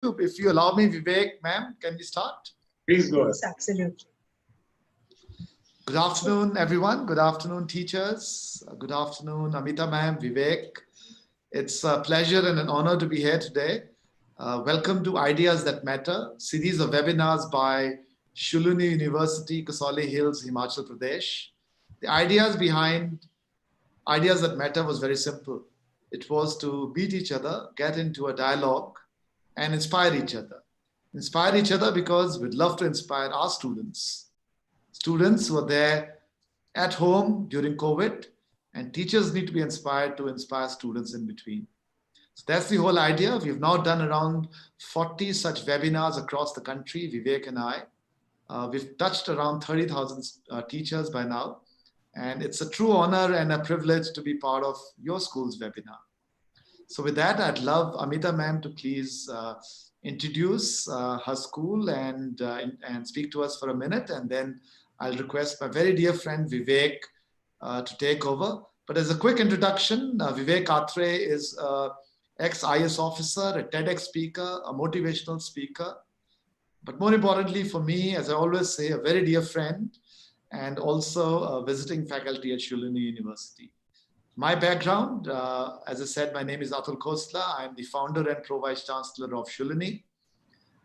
If you allow me, Vivek, ma'am, can we start? Please go ahead. Yes, absolutely. Good afternoon, everyone. Good afternoon, teachers. Good afternoon, Amita ma'am, Vivek. It's a pleasure and an honor to be here today. Welcome to Ideas That Matter, series of webinars by Shoolini University, Khosla Hills, Himachal Pradesh. The ideas behind Ideas That Matter was very simple. It was to meet each other, get into a dialogue, and inspire each other. Inspire each other because we'd love to inspire our students. Students who are there at home during COVID, and teachers need to be inspired to inspire students in between. So that's the whole idea. We've now done around 40 such webinars across the country, Vivek and I. We've touched around 30,000 teachers by now. And it's a true honor and a privilege to be part of your school's webinar. So with that, I'd love Amita ma'am to please introduce her school and speak to us for a minute. And then I'll request my very dear friend Vivek to take over. But as a quick introduction, Vivek Atray is an ExIAS officer, a TEDx speaker, a motivational speaker. But more importantly for me, as I always say, a very dear friend, and also a visiting faculty at Shoolini University. My background, as I said, my name is Atul Khosla. I'm the founder and pro-vice chancellor of Shoolini.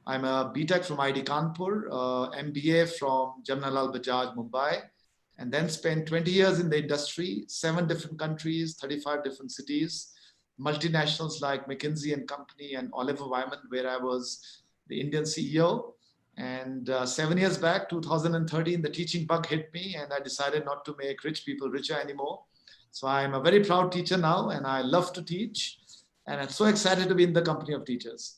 I'm a BTech from IIT Kanpur, MBA from Jamnalal Bajaj, Mumbai, and then spent 20 years in the industry, 7 different countries, 35 different cities, multinationals like McKinsey and Company and Oliver Wyman, where I was the Indian CEO. And 7 years back, 2013, the teaching bug hit me and I decided not to make rich people richer anymore. So I'm a very proud teacher now and I love to teach. And I'm so excited to be in the company of teachers.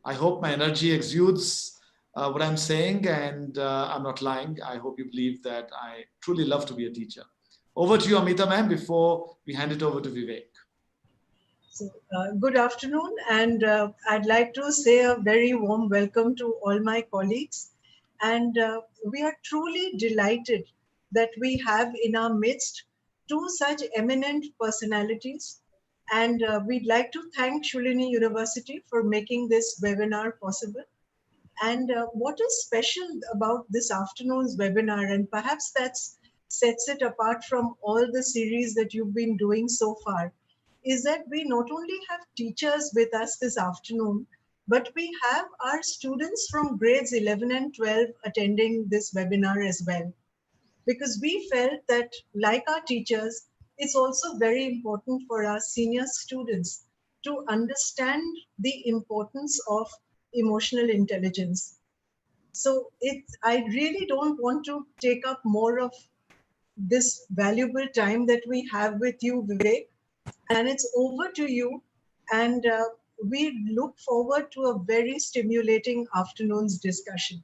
I hope my energy exudes what I'm saying and I'm not lying. I hope you believe that I truly love to be a teacher. Over to you, Amita ma'am, before we hand it over to Vivek. So, good afternoon, and I'd like to say a very warm welcome to all my colleagues. And we are truly delighted that we have in our midst 2 such eminent personalities. And we'd like to thank Shoolini University for making this webinar possible. And what is special about this afternoon's webinar, and perhaps that sets it apart from all the series that you've been doing so far, is that we not only have teachers with us this afternoon, but we have our students from grades 11 and 12 attending this webinar as well. Because we felt that, like our teachers, it's also very important for our senior students to understand the importance of emotional intelligence. So I really don't want to take up more of this valuable time that we have with you, Vivek. And it's over to you. And we look forward to a very stimulating afternoon's discussion.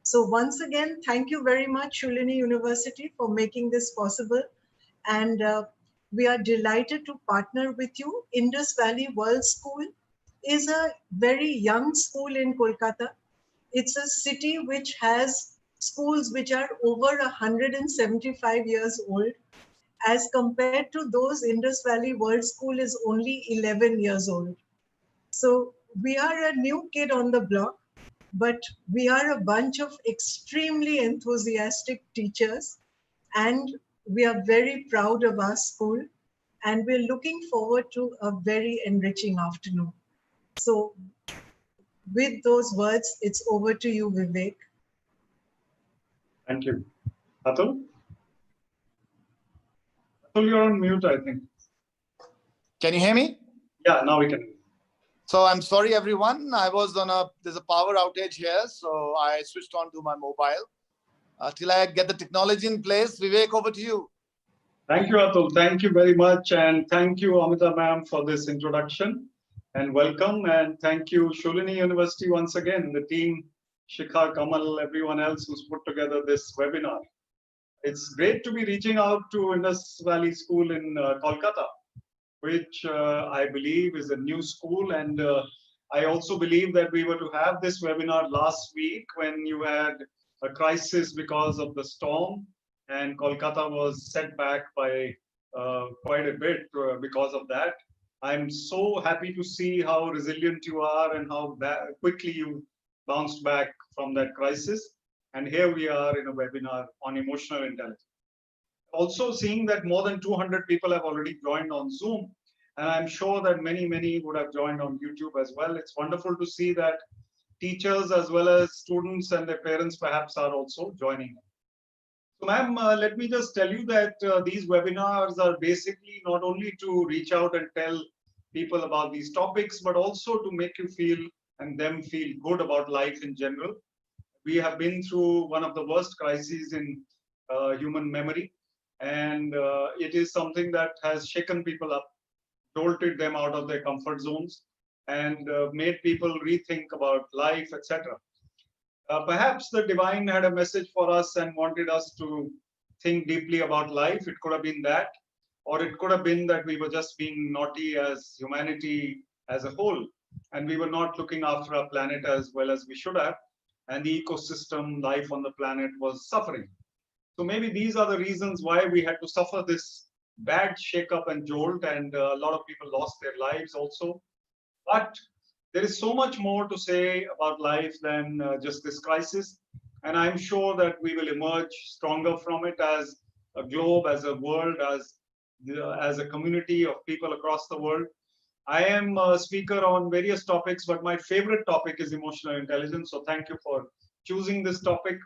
So once again, thank you very much, Shoolini University, for making this possible. And we are delighted to partner with you. Indus Valley World School is a very young school in Kolkata. It's a city which has schools which are over 175 years old. As compared to those, Indus Valley World School is only 11 years old. So we are a new kid on the block, but we are a bunch of extremely enthusiastic teachers, and we are very proud of our school, and we're looking forward to a very enriching afternoon. So with those words, it's over to you, Vivek. Thank you. Atul? Atul, you're on mute, I think. Can you hear me? Yeah, now we can. So I'm sorry, everyone. I was there's a power outage here, so I switched on to my mobile. Till I get the technology in place, Vivek, over to you. Thank you, Atul. Thank you very much. And thank you, Amita ma'am, for this introduction. And welcome. And thank you, Shoolini University, once again, the team, Shikha, Kamal, everyone else who's put together this webinar. It's great to be reaching out to Indus Valley School in Kolkata, which I believe is a new school. And I also believe that we were to have this webinar last week when you had a crisis because of the storm, and Kolkata was set back by quite a bit because of that. I'm so happy to see how resilient you are and how quickly you bounced back from that crisis. And here we are in a webinar on emotional intelligence. Also seeing that more than 200 people have already joined on Zoom. And I'm sure that many would have joined on YouTube as well. It's wonderful to see that teachers as well as students and their parents perhaps are also joining. So ma'am, let me just tell you that these webinars are basically not only to reach out and tell people about these topics, but also to make you feel and them feel good about life in general. We have been through one of the worst crises in human memory, and it is something that has shaken people up, jolted them out of their comfort zones, and made people rethink about life, etc. Perhaps the divine had a message for us and wanted us to think deeply about life. It could have been that, or it could have been that we were just being naughty as humanity as a whole, and we were not looking after our planet as well as we should have, and the ecosystem, life on the planet was suffering. So maybe these are the reasons why we had to suffer this bad shake-up and jolt, and a lot of people lost their lives also. But there is so much more to say about life than just this crisis. And I'm sure that we will emerge stronger from it as a globe, as a world, as a community of people across the world. I am a speaker on various topics, but my favorite topic is emotional intelligence. So thank you for choosing this topic.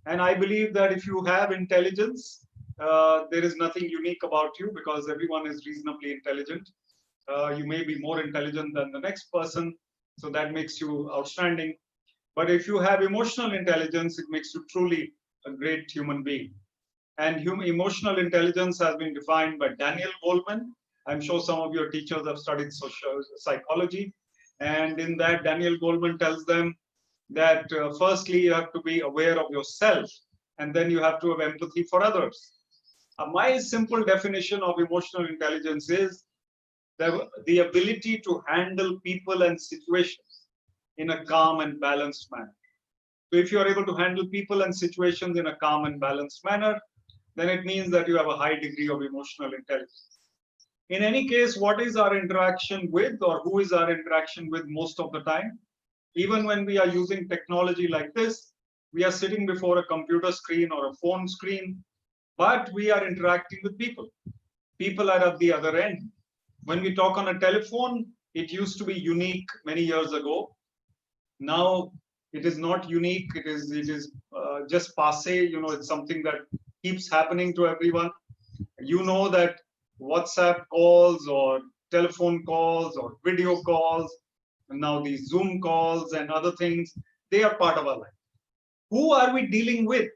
And I believe that if you have intelligence, there is nothing unique about you because everyone is reasonably intelligent. You may be more intelligent than the next person, so that makes you outstanding. But if you have emotional intelligence, it makes you truly a great human being. And emotional intelligence has been defined by Daniel Goleman. I'm sure some of your teachers have studied social psychology. And in that, Daniel Goleman tells them that firstly, you have to be aware of yourself, and then you have to have empathy for others. My simple definition of emotional intelligence is the ability to handle people and situations in a calm and balanced manner. So if you are able to handle people and situations in a calm and balanced manner, then it means that you have a high degree of emotional intelligence. In any case, what is our interaction with, or who is our interaction with most of the time? Even when we are using technology like this, we are sitting before a computer screen or a phone screen, but we are interacting with people. People are at the other end. When we talk on a telephone, it used to be unique many years ago. Now it is not unique. It is just passé. You know, it's something that keeps happening to everyone. You know that WhatsApp calls or telephone calls or video calls, and now these Zoom calls and other things, they are part of our life. Who are we dealing with?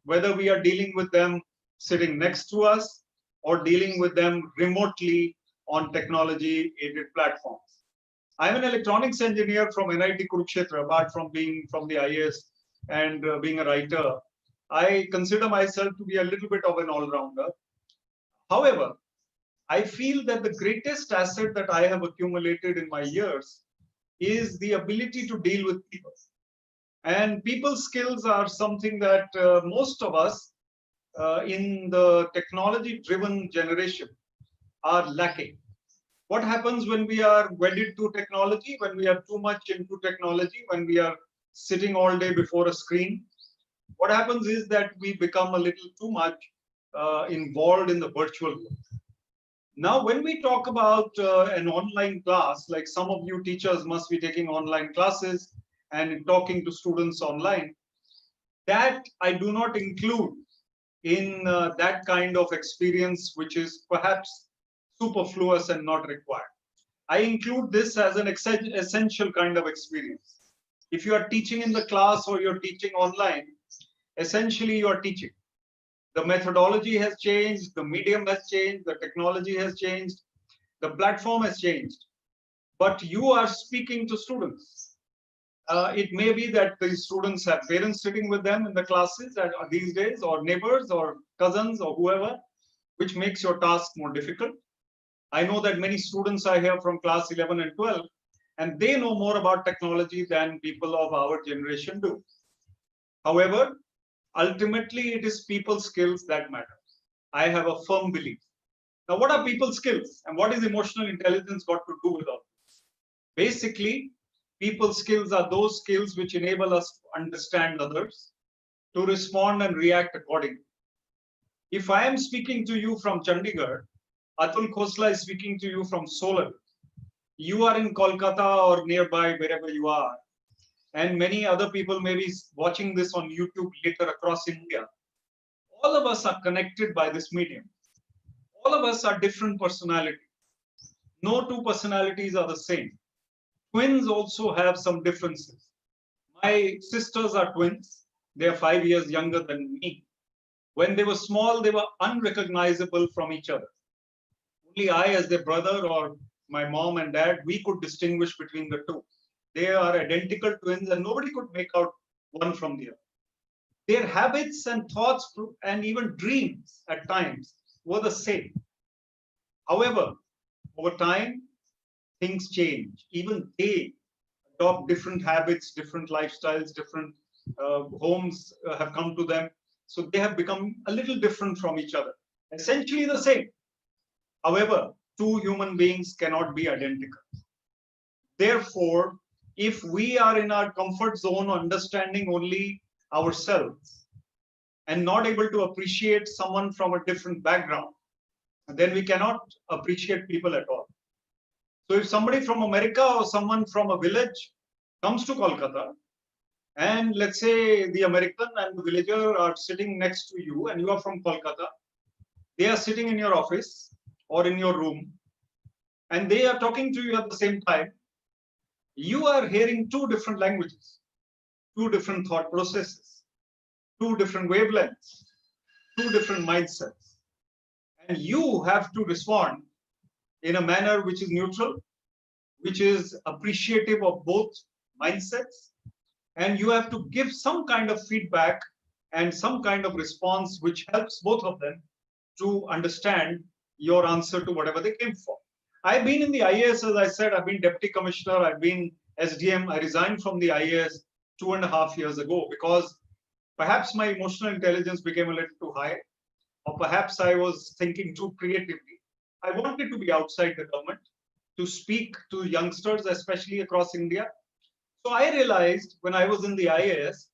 Whether we are dealing with them sitting next to us or dealing with them remotely on technology-aided platforms. I'm an electronics engineer from NIT Kurukshetra, apart from being from the IAS and being a writer. I consider myself to be a little bit of an all-rounder. However, I feel that the greatest asset that I have accumulated in my years is the ability to deal with people. And people skills are something that most of us in the technology-driven generation are lacking. What happens when we are wedded to technology, when we are too much into technology, when we are sitting all day before a screen? What happens is that we become a little too much involved in the virtual world. Now, when we talk about an online class, like some of you teachers must be taking online classes and talking to students online, that I do not include in that kind of experience, which is perhaps superfluous and not required. I include this as an essential kind of experience. If you are teaching in the class or you're teaching online, essentially you are teaching. The methodology has changed, the medium has changed, the technology has changed, the platform has changed, but you are speaking to students. It may be that the students have parents sitting with them in the classes these days, or neighbors or cousins or whoever, which makes your task more difficult. I know that many students are here from class 11 and 12, and they know more about technology than people of our generation do. However, ultimately, it is people skills that matter. I have a firm belief Now, what are people skills and what is emotional intelligence got to do with all this? Basically, people skills are those skills which enable us to understand others, to respond and react accordingly. If I am speaking to you from Chandigarh, Atul Khosla is speaking to you from Solar. You are in Kolkata or nearby, wherever you are, and many other people may be watching this on YouTube later across India. All of us are connected by this medium. All of us are different personalities. No two personalities are the same. Twins also have some differences. My sisters are twins. They are 5 years younger than me. When they were small, they were unrecognizable from each other. Only I, as their brother, or my mom and dad, we could distinguish between the two. They are identical twins and nobody could make out one from the other. Their habits and thoughts and even dreams at times were the same. However, over time, things change. Even they adopt different habits, different lifestyles, different homes have come to them. So they have become a little different from each other. Essentially the same. However, two human beings cannot be identical. Therefore, if we are in our comfort zone, understanding only ourselves and not able to appreciate someone from a different background, then we cannot appreciate people at all. So if somebody from America or someone from a village comes to Kolkata, and let's say the American and the villager are sitting next to you and you are from Kolkata, they are sitting in your office or in your room and they are talking to you at the same time, you are hearing two different languages, two different thought processes, two different wavelengths, two different mindsets. And you have to respond in a manner which is neutral, which is appreciative of both mindsets. And you have to give some kind of feedback and some kind of response which helps both of them to understand your answer to whatever they came for. I've been in the IAS, as I said, I've been deputy commissioner, I've been SDM. I resigned from the IAS 2.5 years ago because perhaps my emotional intelligence became a little too high, or perhaps I was thinking too creatively. I wanted to be outside the government, to speak to youngsters, especially across India. So I realized when I was in the IAS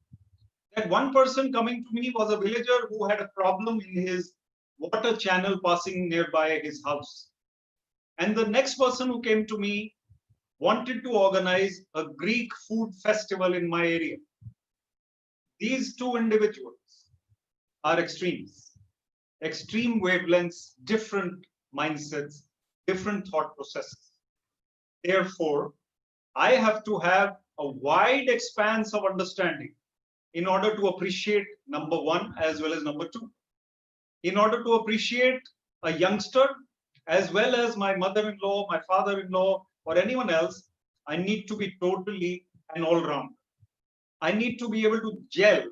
that one person coming to me was a villager who had a problem in his water channel passing nearby his house. And the next person who came to me wanted to organize a Greek food festival in my area. These two individuals are extremes, extreme wavelengths, different mindsets, different thought processes. Therefore, I have to have a wide expanse of understanding in order to appreciate number one as well as number two. In order to appreciate a youngster as well as my mother-in-law, my father-in-law, or anyone else, I need to be totally an all-rounder. I need to be able to gel,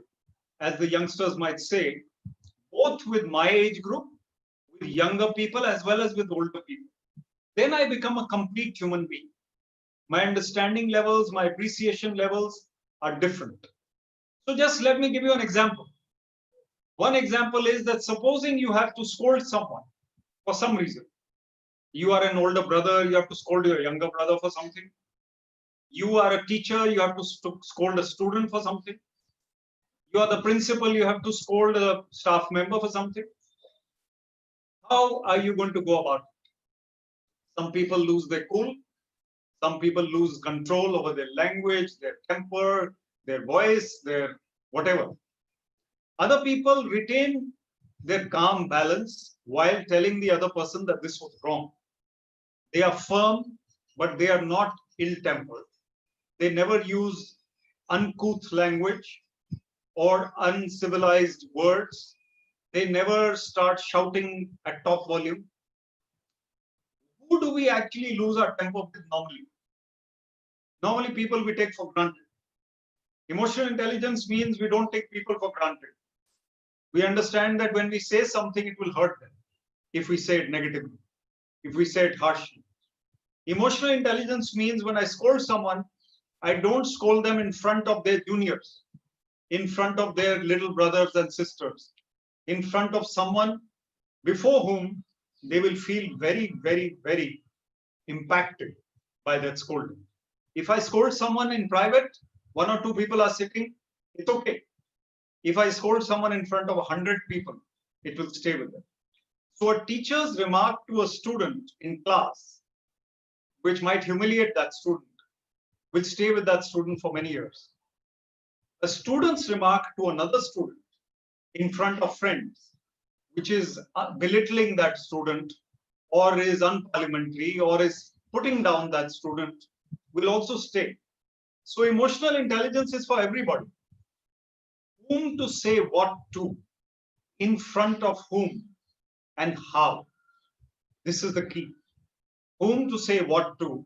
as the youngsters might say, both with my age group, with younger people, as well as with older people. Then I become a complete human being. My understanding levels, my appreciation levels are different. So just let me give you an example. One example is that supposing you have to scold someone for some reason. You are an older brother, you have to scold your younger brother for something. You are a teacher, you have to scold a student for something. You are the principal, you have to scold a staff member for something. How are you going to go about it? Some people lose their cool. Some people lose control over their language, their temper, their voice, their whatever. Other people retain their calm balance while telling the other person that this was wrong. They are firm, but they are not ill-tempered. They never use uncouth language or uncivilized words. They never start shouting at top volume. Who do we actually lose our temper with normally? Normally, people we take for granted. Emotional intelligence means we don't take people for granted. We understand that when we say something, it will hurt them if we say it negatively, if we say it harshly. Emotional intelligence means when I scold someone, I don't scold them in front of their juniors, in front of their little brothers and sisters, in front of someone before whom they will feel very, very, very impacted by that scolding. If I scold someone in private, one or two people are sitting, it's okay. If I scold someone in front of 100 people, it will stay with them. So a teacher's remark to a student in class, which might humiliate that student, will stay with that student for many years. A student's remark to another student in front of friends, which is belittling that student or is unparliamentary or is putting down that student, will also stay. So emotional intelligence is for everybody. Whom to say what to, in front of whom, and how. This is the key. Whom to say what to,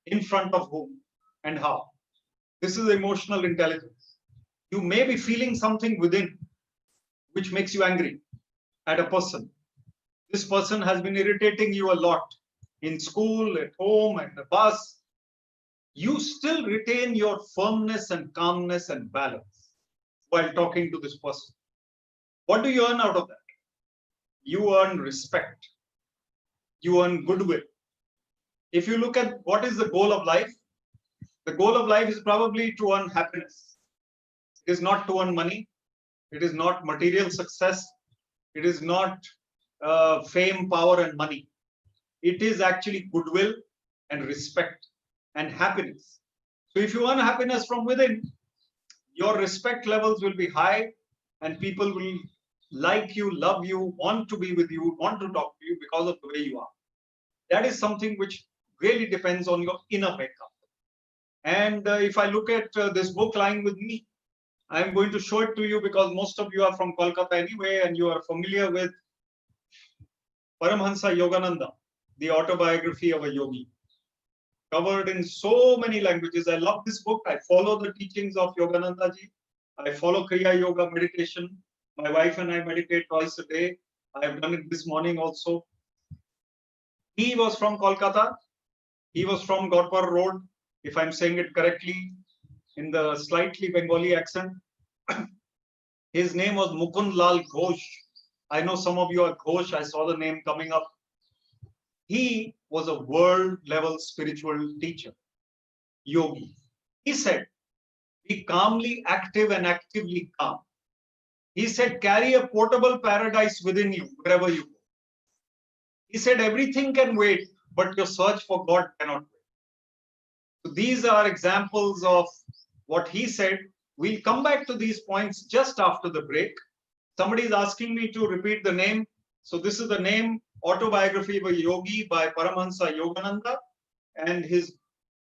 in front of whom, and how. This is emotional intelligence. You may be feeling something within which makes you angry at a person. This person has been irritating you a lot in school, at home, at the bus. You still retain your firmness and calmness and balance while talking to this person. What do you earn out of that? You earn respect. You earn goodwill. If you look at what is the goal of life, the goal of life is probably to earn happiness. It is not to earn money. It is not material success. It is not fame, power, and money. It is actually goodwill and respect and happiness. So if you earn happiness from within, your respect levels will be high and people will like you, love you, want to be with you, want to talk to you because of the way you are. That is something which really depends on your inner makeup. And if I look at this book lying with me, I'm going to show it to you because most of you are from Kolkata anyway, and you are familiar with Paramhansa Yogananda, the autobiography of a yogi, covered in so many languages. I love this book. I follow the teachings of Yogananda ji. I follow Kriya Yoga meditation. My wife and I meditate twice a day. I have done it this morning also. He was from Kolkata. He was from Gorpar Road, if I'm saying it correctly, in the slightly Bengali accent. His name was Mukund Lal Ghosh. I know some of you are Ghosh. I saw the name coming up. He was a world-level spiritual teacher, yogi. He said, be calmly active and actively calm. He said, carry a portable paradise within you, wherever you go. He said, everything can wait, but your search for God cannot wait. So these are examples of what he said. We'll come back to these points just after the break. Somebody is asking me to repeat the name. So this is the name, Autobiography of a Yogi by Paramahansa Yogananda. And his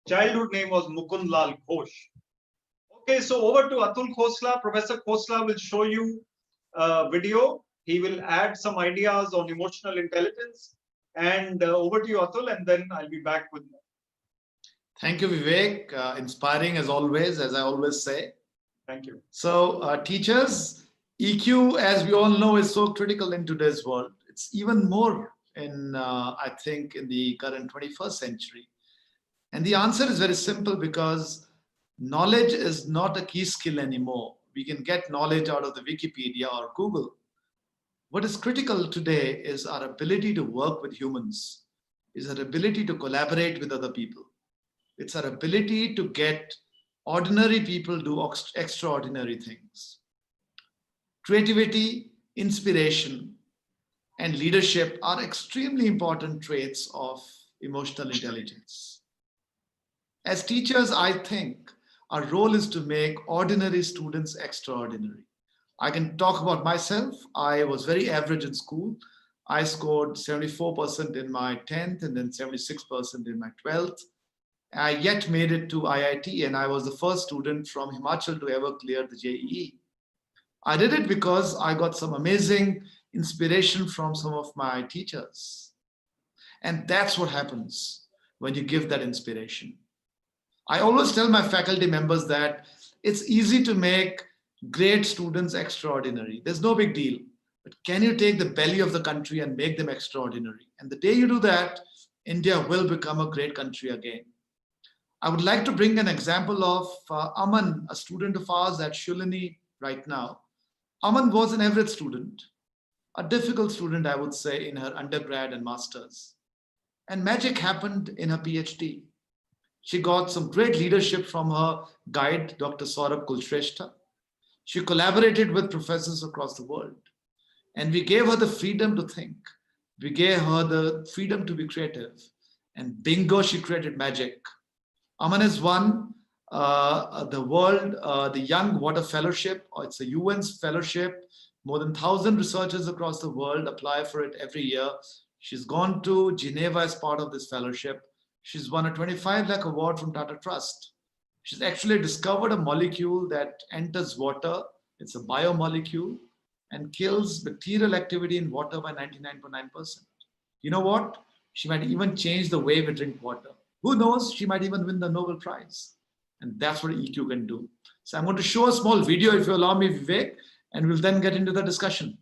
childhood name was Mukund Lal Ghosh. Okay, so over to Atul Khosla. Professor Khosla will show you a video. He will add some ideas on emotional intelligence. And over to you, Atul, and then I'll be back with more. Thank you, Vivek. Inspiring as always, as I always say. Thank you. So, teachers, EQ, as we all know, is so critical in today's world. It's even more in, I think, in the current 21st century. And the answer is very simple because knowledge is not a key skill anymore. We can get knowledge out of the Wikipedia or Google. What is critical today is our ability to work with humans, is our ability to collaborate with other people. It's our ability to get ordinary people do extraordinary things. Creativity, inspiration, and leadership are extremely important traits of emotional intelligence. As teachers, I think our role is to make ordinary students extraordinary. I can talk about myself. I was very average in school. I scored 74% in my 10th and then 76% in my 12th. I yet made it to IIT, and I was the first student from Himachal to ever clear the JEE. I did it because I got some amazing inspiration from some of my teachers. And that's what happens when you give that inspiration. I always tell my faculty members that it's easy to make great students extraordinary. There's no big deal. But can you take the belly of the country and make them extraordinary? And the day you do that, India will become a great country again. I would like to bring an example of Aman, a student of ours at Shoolini right now. Aman was an average student. a difficult student, I would say, in her undergrad and masters. And magic happened in her PhD. She got some great leadership from her guide, Dr. Saurabh Kulshrestha. She collaborated with professors across the world. And we gave her the freedom to think. We gave her the freedom to be creative. And bingo, she created magic. Aman has won the Young Water Fellowship. It's a UN's fellowship. More than 1,000 researchers across the world apply for it every year. She's gone to Geneva as part of this fellowship. She's won a 25 lakh award from Tata Trust. She's actually discovered a molecule that enters water. It's a biomolecule and kills bacterial activity in water by 99.9%. You know what? She might even change the way we drink water. Who knows? She might even win the Nobel Prize. And that's what EQ can do. So I'm going to show a small video, if you allow me, Vivek, and we'll then get into the discussion.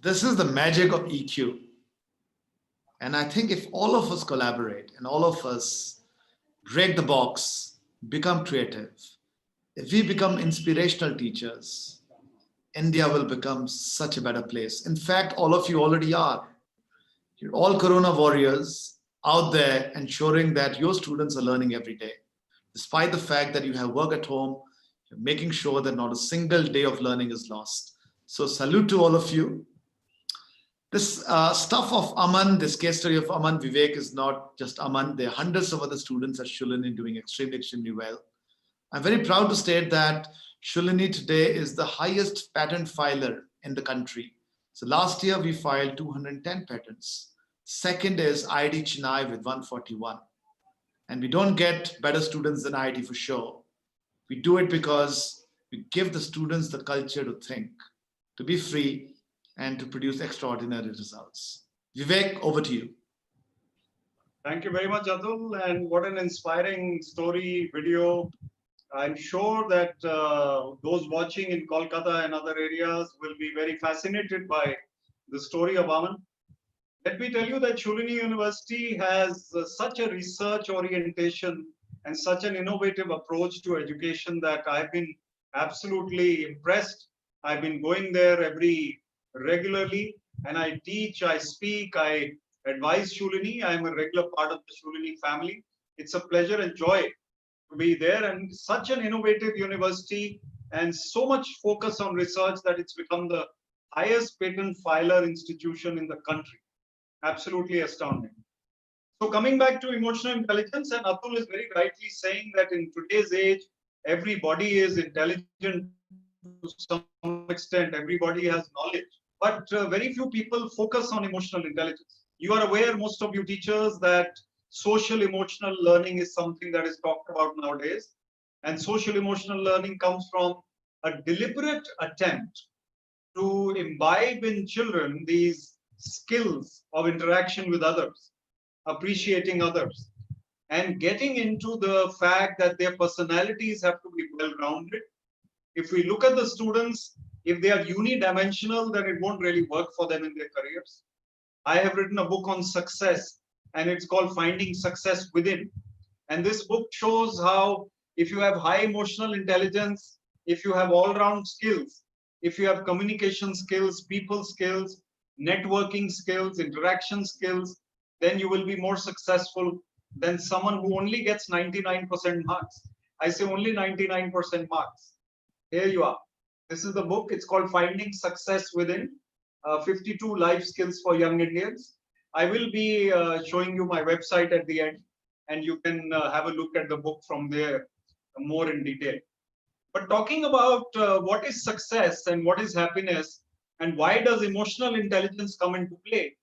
This is the magic of EQ. And I think if all of us collaborate and all of us break the box, become creative, if we become inspirational teachers, India will become such a better place. In fact, all of you already are. You're all Corona warriors out there ensuring that your students are learning every day. Despite the fact that you have work at home, you're making sure that not a single day of learning is lost. So salute to all of you. This stuff of Aman, this case study of Aman Vivek is not just Aman. There are hundreds of other students at Shoolini doing extremely well. I'm very proud to state that Shoolini today is the highest patent filer in the country. So last year we filed 210 patents. Second is IIT Chennai with 141. And we don't get better students than IIT for sure. We do it because we give the students the culture to think, to be free, and to produce extraordinary results. Vivek, over to you. Thank you very much, Atul. And what an inspiring story, video. I'm sure that those watching in Kolkata and other areas will be very fascinated by the story of Aman. Let me tell you that Shoolini University has such a research orientation and such an innovative approach to education that I've been absolutely impressed. I've been going there regularly, and I teach, I speak, I advise Shoolini. I'm a regular part of the Shoolini family. It's a pleasure and joy to be there, and such an innovative university and so much focus on research that it's become the highest patent filer institution in the country. Absolutely astounding. So coming back to emotional intelligence, and Atul is very rightly saying that in today's age, everybody is intelligent to some extent, everybody has knowledge, but very few people focus on emotional intelligence. You are aware, most of you teachers, that social emotional learning is something that is talked about nowadays. And social emotional learning comes from a deliberate attempt to imbibe in children these skills of interaction with others, appreciating others, and getting into the fact that their personalities have to be well-rounded. If we look at the students, if they are unidimensional, then it won't really work for them in their careers. I have written a book on success, and it's called Finding Success Within. And this book shows how if you have high emotional intelligence, if you have all-round skills, if you have communication skills, people skills, networking skills, interaction skills, then you will be more successful than someone who only gets 99% marks. I say only 99% marks. Here you are. This is the book. It's called Finding Success Within, 52 Life Skills for Young Indians. I will be showing you my website at the end, and you can have a look at the book from there more in detail. But talking about what is success and what is happiness and why does emotional intelligence come into play?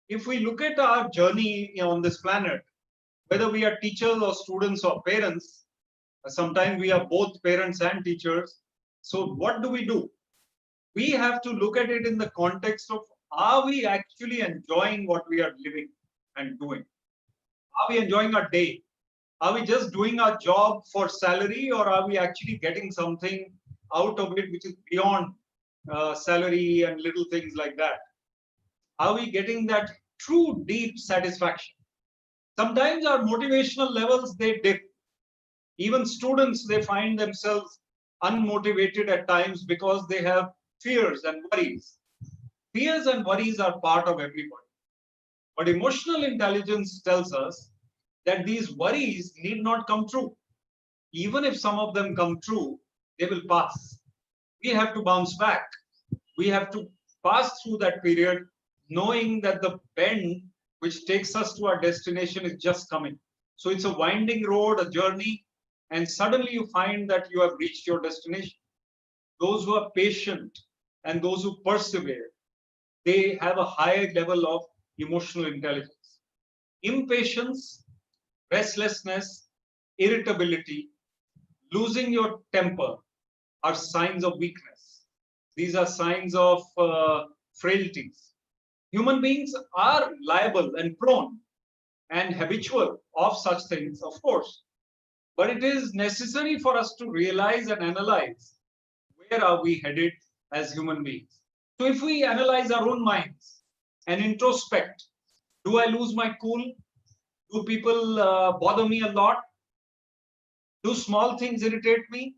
If we look at our journey on this planet, whether we are teachers or students or parents, sometimes we are both parents and teachers. So what do? We have to look at it in the context of, are we actually enjoying what we are living and doing? Are we enjoying our day? Are we just doing our job for salary, or are we actually getting something out of it which is beyond salary and little things like that? Are we getting that true deep satisfaction? Sometimes our motivational levels, they dip. Even students, they find themselves unmotivated at times because they have fears and worries. Fears and worries are part of everybody. But emotional intelligence tells us that these worries need not come true. Even if some of them come true, they will pass. We have to bounce back. We have to pass through that period knowing that the bend which takes us to our destination is just coming. So it's a winding road, a journey, and suddenly you find that you have reached your destination. Those who are patient and those who persevere, they have a higher level of emotional intelligence. Impatience, restlessness, irritability, losing your temper are signs of weakness. These are signs of frailties. Human beings are liable and prone and habitual of such things, of course. But it is necessary for us to realize and analyze, where are we headed as human beings? So if we analyze our own minds and introspect, do I lose my cool? Do people bother me a lot? Do small things irritate me?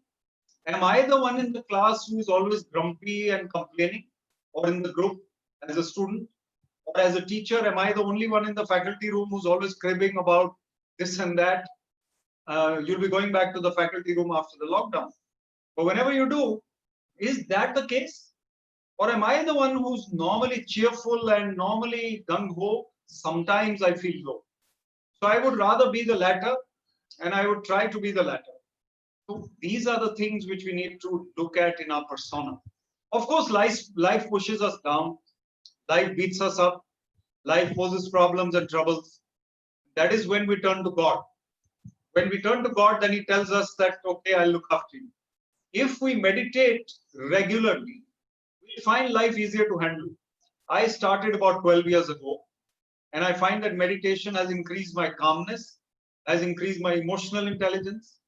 Am I the one in the class who is always grumpy and complaining, or in the group as a student? Or as a teacher, am I the only one in the faculty room who's always cribbing about this and that? You'll be going back to the faculty room after the lockdown. But whenever you do, is that the case? Or am I the one who's normally cheerful and normally gung-ho? Sometimes I feel low. So I would rather be the latter, and I would try to be the latter. So these are the things which we need to look at in our persona. Of course, life pushes us down. Life beats us up. Life poses problems and troubles. That is when we turn to God. When we turn to God, then He tells us that, okay, I'll look after you. If we meditate regularly, we find life easier to handle. I started about 12 years ago, and I find that meditation has increased my calmness, has increased my emotional intelligence.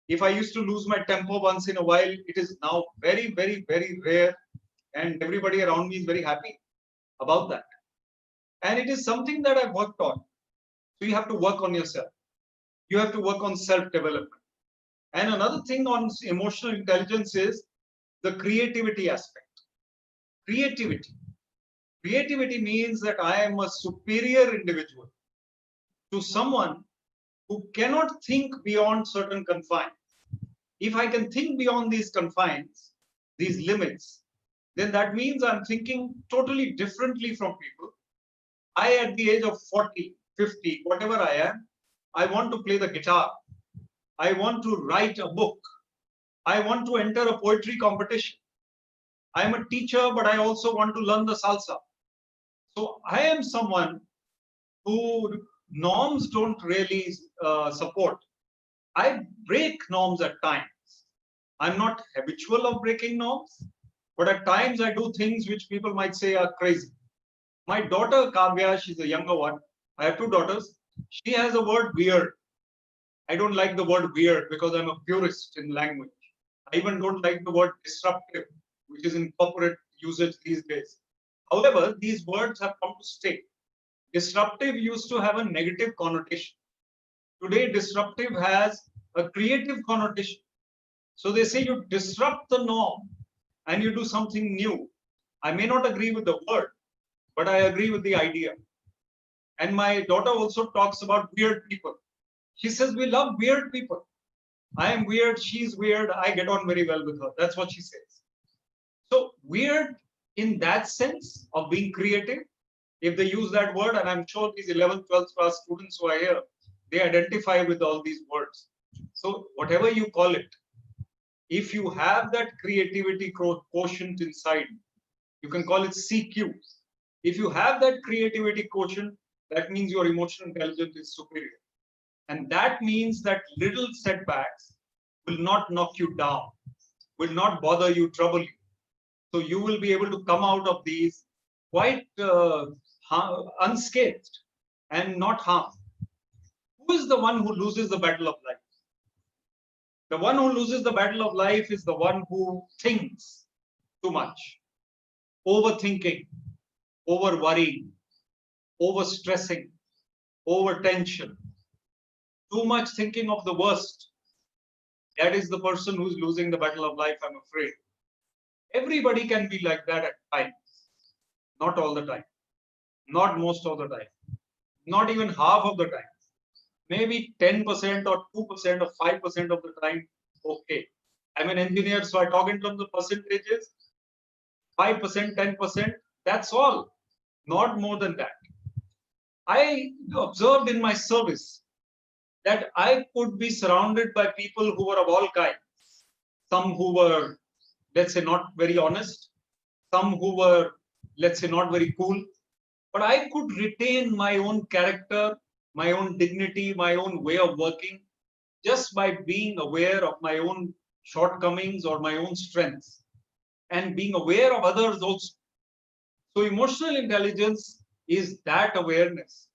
If I used to lose my temper once in a while, it is now very, very, very rare, and everybody around me is very happy about that. And it is something that I've worked on. So you have to work on yourself. You have to work on self-development. And another thing on emotional intelligence is the creativity aspect. Creativity. Creativity means that I am a superior individual to someone who cannot think beyond certain confines. If I can think beyond these confines, these limits, then that means I'm thinking totally differently from people. I, at the age of 40, 50, whatever I am, I want to play the guitar. I want to write a book. I want to enter a poetry competition. I'm a teacher, but I also want to learn the salsa. So I am someone who norms don't really support. I break norms at times. I'm not habitual of breaking norms, but at times I do things which people might say are crazy. My daughter Kavya, she's the younger one. I have two daughters. She has a word weird. I don't like the word weird because I'm a purist in language. I even don't like the word disruptive, which is in corporate usage these days. However, these words have come to stay. Disruptive used to have a negative connotation. Today, disruptive has a creative connotation. So they say you disrupt the norm and you do something new. I may not agree with the word, but I agree with the idea. And my daughter also talks about weird people. She says, we love weird people. I am weird, she's weird, I get on very well with her. That's what she says. So weird in that sense of being creative, if they use that word, and I'm sure these 11th, 12th class students who are here, they identify with all these words. So whatever you call it, if you have that creativity quotient inside, you can call it CQ. If you have that creativity quotient, that means your emotional intelligence is superior. And that means that little setbacks will not knock you down, will not bother you, trouble you. So you will be able to come out of these quite unscathed and not harmed. Who is the one who loses the battle of life? The one who loses the battle of life is the one who thinks too much, overthinking, over worrying, over stressing, over tension, too much thinking of the worst. That is the person who's losing the battle of life, I'm afraid. Everybody can be like that at times. Not all the time. Not most of the time. Not even half of the time. Maybe 10% or 2% or 5% of the time, okay. I'm an engineer, so I talk in terms of percentages. 5%, 10%, that's all. Not more than that. I observed in my service that I could be surrounded by people who were of all kinds. Some who were, let's say, not very honest. Some who were, let's say, not very cool. But I could retain my own character, my own dignity, my own way of working, just by being aware of my own shortcomings or my own strengths and being aware of others also. So emotional intelligence is that awareness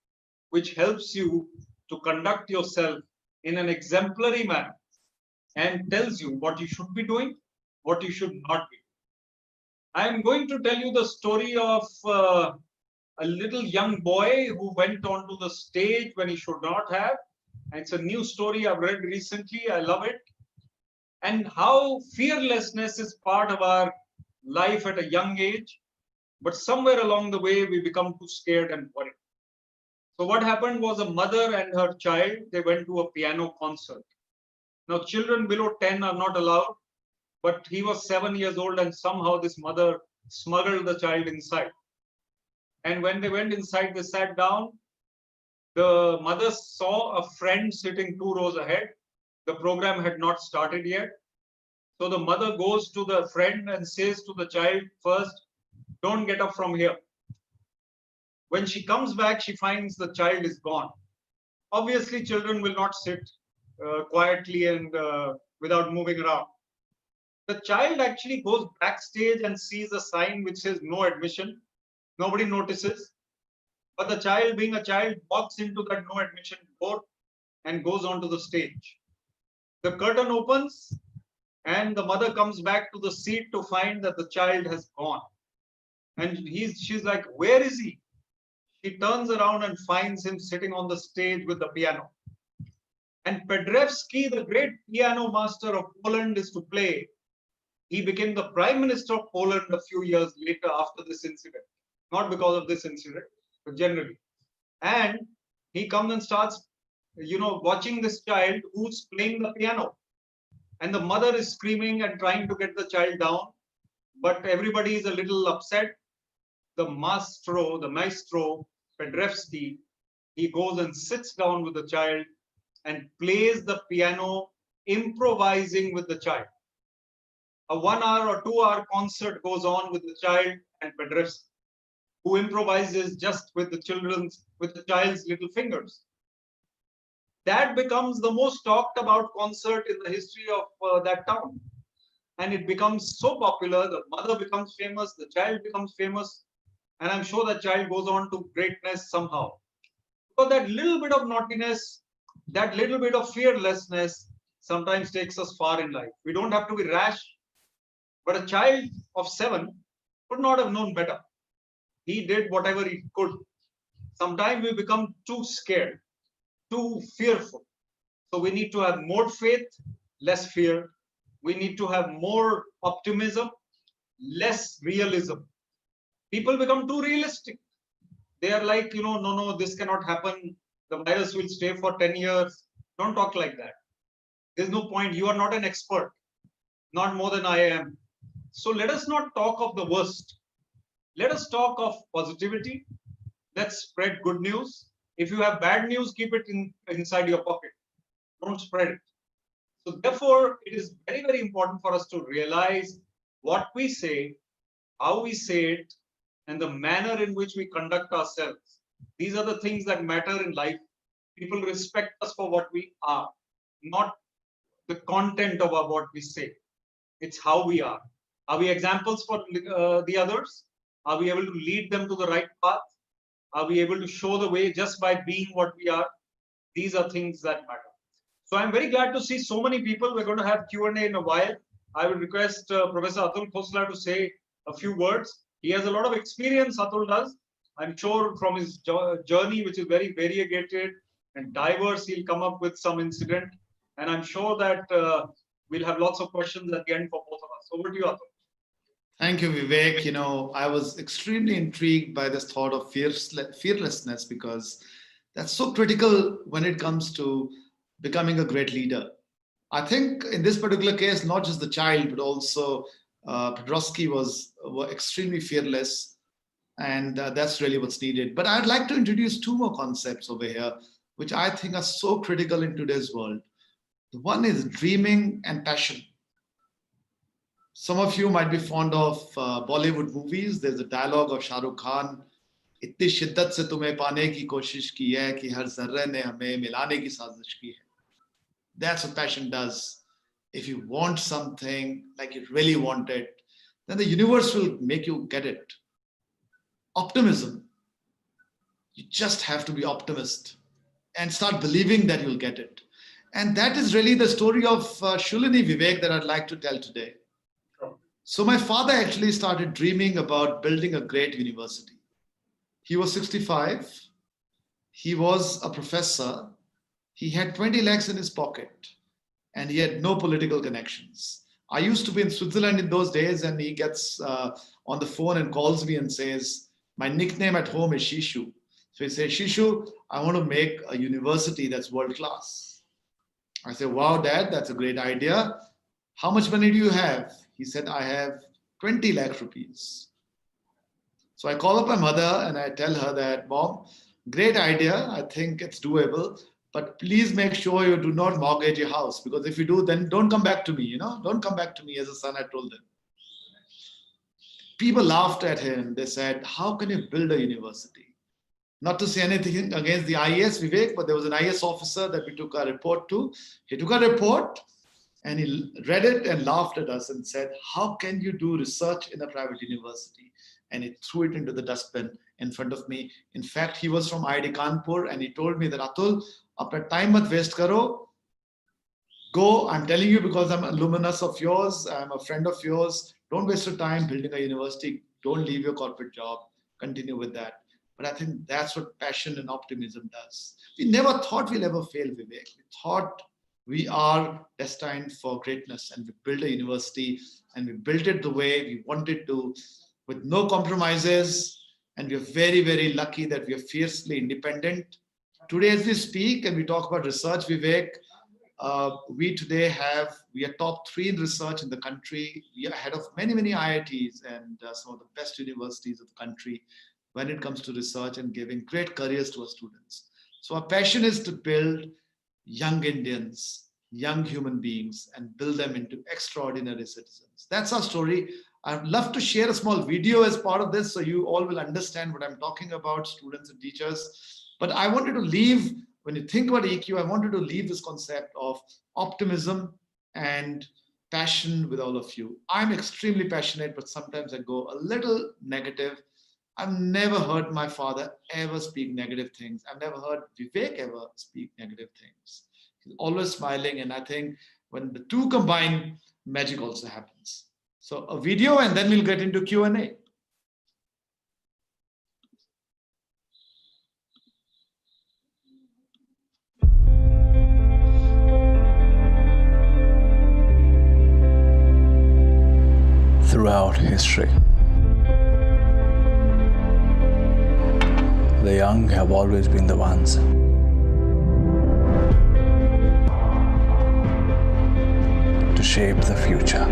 which helps you to conduct yourself in an exemplary manner and tells you what you should be doing, what you should not be. I am going to tell you the story of a little young boy who went onto the stage when he should not have. And it's a new story I've read recently. I love it. And how fearlessness is part of our life at a young age. But somewhere along the way, we become too scared and worried. So what happened was a mother and her child, they went to a piano concert. Now, children below 10 are not allowed. But he was 7 years old and somehow this mother smuggled the child inside. And when they went inside, they sat down. The mother saw a friend sitting 2 rows ahead. The program had not started yet. So the mother goes to the friend and says to the child, first, don't get up from here. When she comes back, she finds the child is gone. Obviously, children will not sit quietly and without moving around. The child actually goes backstage and sees a sign which says no admission. Nobody notices. But the child, being a child, walks into that no admission door and goes onto the stage. The curtain opens and the mother comes back to the seat to find that the child has gone. And she's like, where is he? She turns around and finds him sitting on the stage with the piano. And Pedrewski, the great piano master of Poland, is to play. He became the Prime Minister of Poland a few years later after this incident. Not because of this incident, but generally. And he comes and starts, watching this child who's playing the piano. And the mother is screaming and trying to get the child down. But everybody is a little upset. The maestro, Pedrewski, he goes and sits down with the child and plays the piano, improvising with the child. A 1 hour or 2 hour concert goes on with the child and Pedrewski, who improvises just with the child's little fingers. that becomes the most talked about concert in the history of that town. And it becomes so popular, the mother becomes famous, the child becomes famous, and I'm sure that child goes on to greatness somehow. So that little bit of naughtiness, that little bit of fearlessness sometimes takes us far in life. We don't have to be rash, but a child of 7 would not have known better. He did whatever he could. Sometimes we become too scared, too fearful. So we need to have more faith, less fear. We need to have more optimism, less realism. People become too realistic. They are like, no, this cannot happen. The virus will stay for 10 years. Don't talk like that. There's no point. You are not an expert, not more than I am. So let us not talk of the worst. Let us talk of positivity. Let's spread good news. If you have bad news, keep it inside your pocket. Don't spread it. So therefore, it is very, very important for us to realize what we say, how we say it, and the manner in which we conduct ourselves. These are the things that matter in life. People respect us for what we are, not the content of what we say. It's how we are. Are we examples for the others? Are we able to lead them to the right path? Are we able to show the way just by being what we are? These are things that matter. So I'm very glad to see so many people. We're going to have Q&A in a while. I will request Professor Atul Khosla to say a few words. He has a lot of experience, Atul does. I'm sure from his journey, which is very variegated and diverse, he'll come up with some incident. And I'm sure that we'll have lots of questions at the end for both of us. Over to you, Atul. Thank you, Vivek. I was extremely intrigued by this thought of fearlessness, because that's so critical when it comes to becoming a great leader. I think in this particular case, not just the child, but also Podrosky were extremely fearless, and that's really what's needed. But I'd like to introduce 2 more concepts over here, which I think are so critical in today's world. One is dreaming and passion. Some of you might be fond of Bollywood movies. There's a dialogue of Shah Rukh Khan, इतनी शिद्दत से तुम्हें पाने की कोशिश की है कि हर जर्रे ने हमें मिलाने की साजिश की है. That's what passion does. If you want something, like you really want it, then the universe will make you get it. Optimism. You just have to be optimist and start believing that you'll get it. And that is really the story of Shoolini, Vivek, that I'd like to tell today. So my father actually started dreaming about building a great university. He was 65. He was a professor. He had 20 lakhs in his pocket, and he had no political connections. I used to be in Switzerland in those days, and he gets on the phone and calls me and says, my nickname at home is Shishu. So he says, Shishu, I want to make a university that's world class. I said, wow, Dad, that's a great idea. How much money do you have? He said, I have 20 lakh rupees. So I call up my mother and I tell her that, Mom, great idea. I think it's doable, but please make sure you do not mortgage your house, because if you do, then don't come back to me, don't come back to me as a son, I told them. People laughed at him. They said, how can you build a university? Not to say anything against the IAS, Vivek, but there was an IAS officer that we took a report to. He took a report and he read it and laughed at us and said, how can you do research in a private university? And he threw it into the dustbin in front of me. In fact, he was from IIT Kanpur, and he told me that, Atul, apna time mat waste karo. Go, I'm telling you because I'm alumnus of yours, I'm a friend of yours. Don't waste your time building a university. Don't leave your corporate job. Continue with that. But I think that's what passion and optimism does. We never thought we'll ever fail, Vivek. We thought we are destined for greatness, and we built a university, and we built it the way we wanted to, with no compromises. And we're very, very lucky that we are fiercely independent. Today, as we speak and we talk about research, Vivek, we are top 3 in research in the country. We are ahead of many, many IITs and some of the best universities of the country when it comes to research and giving great careers to our students. So our passion is to build young Indians, young human beings, and build them into extraordinary citizens. That's our story. I'd love to share a small video as part of this so you all will understand what I'm talking about, students and teachers. But I wanted to leave when you think about EQ, I wanted to leave this concept of optimism and passion with all of you. I'm extremely passionate, but sometimes I go a little negative. I've never heard my father ever speak negative things. I've never heard Vivek ever speak negative things. He's always smiling, and I think when the two combine, magic also happens. So a video, and then we'll get into Q&A. Throughout history, the young have always been the ones to shape the future.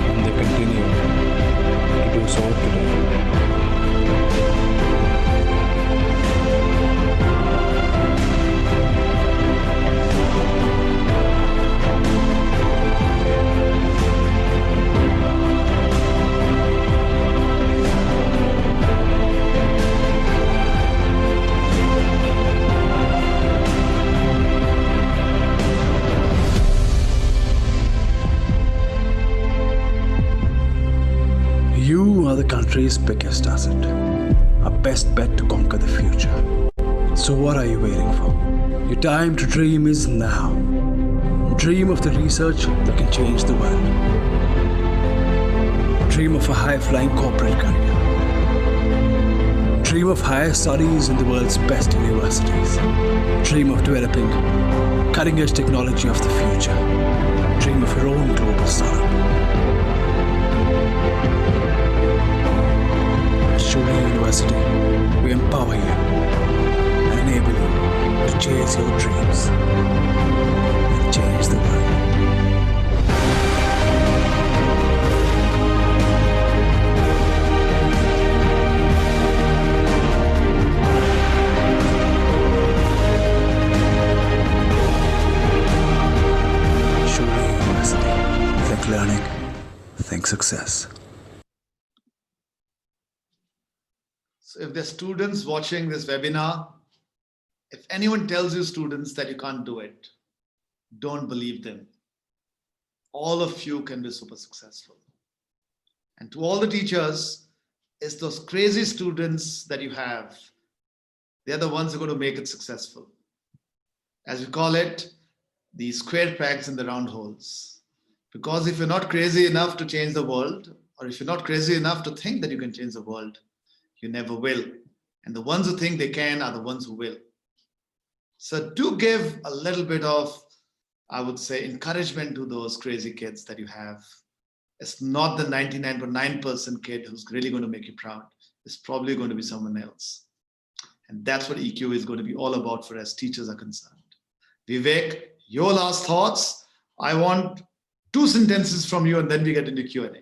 And they continue to do so today. You are the country's biggest asset, our best bet to conquer the future. So what are you waiting for? Your time to dream is now. Dream of the research that can change the world. Dream of a high-flying corporate career. Dream of higher studies in the world's best universities. Dream of developing cutting-edge technology of the future. Dream of your own global startup. At Shoolini University, we empower you and enable you to chase your dreams and change the world. Shoolini University. Think learning, think success. So if there's students watching this webinar, if anyone tells you, students, that you can't do it, don't believe them. All of you can be super successful. And to all the teachers, it's those crazy students that you have. They're the ones who are going to make it successful. As we call it, the square pegs in the round holes. Because if you're not crazy enough to change the world, or if you're not crazy enough to think that you can change the world, you never will. And the ones who think they can are the ones who will. So do give a little bit of, I would say, encouragement to those crazy kids that you have. It's not the 99.9% kid who's really going to make you proud. It's probably going to be someone else. And that's what EQ is going to be all about for as teachers are concerned. Vivek, your last thoughts. I want 2 sentences from you, and then we get into Q&A.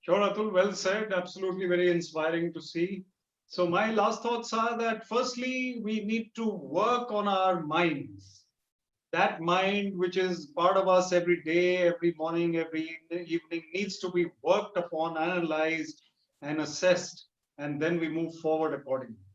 Sure, Atul, well said. Absolutely very inspiring to see. So my last thoughts are that firstly, we need to work on our minds. That mind, which is part of us every day, every morning, every evening, needs to be worked upon, analyzed, and assessed, and then we move forward accordingly.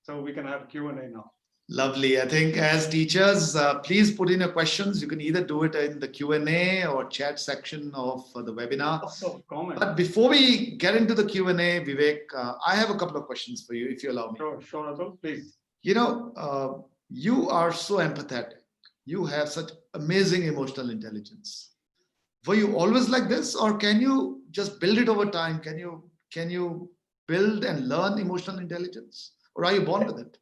So we can have Q&A now. Lovely. I think as teachers, please put in your questions. You can either do it in the Q&A or chat section of the webinar. Also, comment. But before we get into the Q&A, Vivek, I have a couple of questions for you, if you allow me. Sure, Atul, please. You know, you are so empathetic. You have such amazing emotional intelligence. Were you always like this, or can you just build it over time? Can you build and learn emotional intelligence, or are you born with it?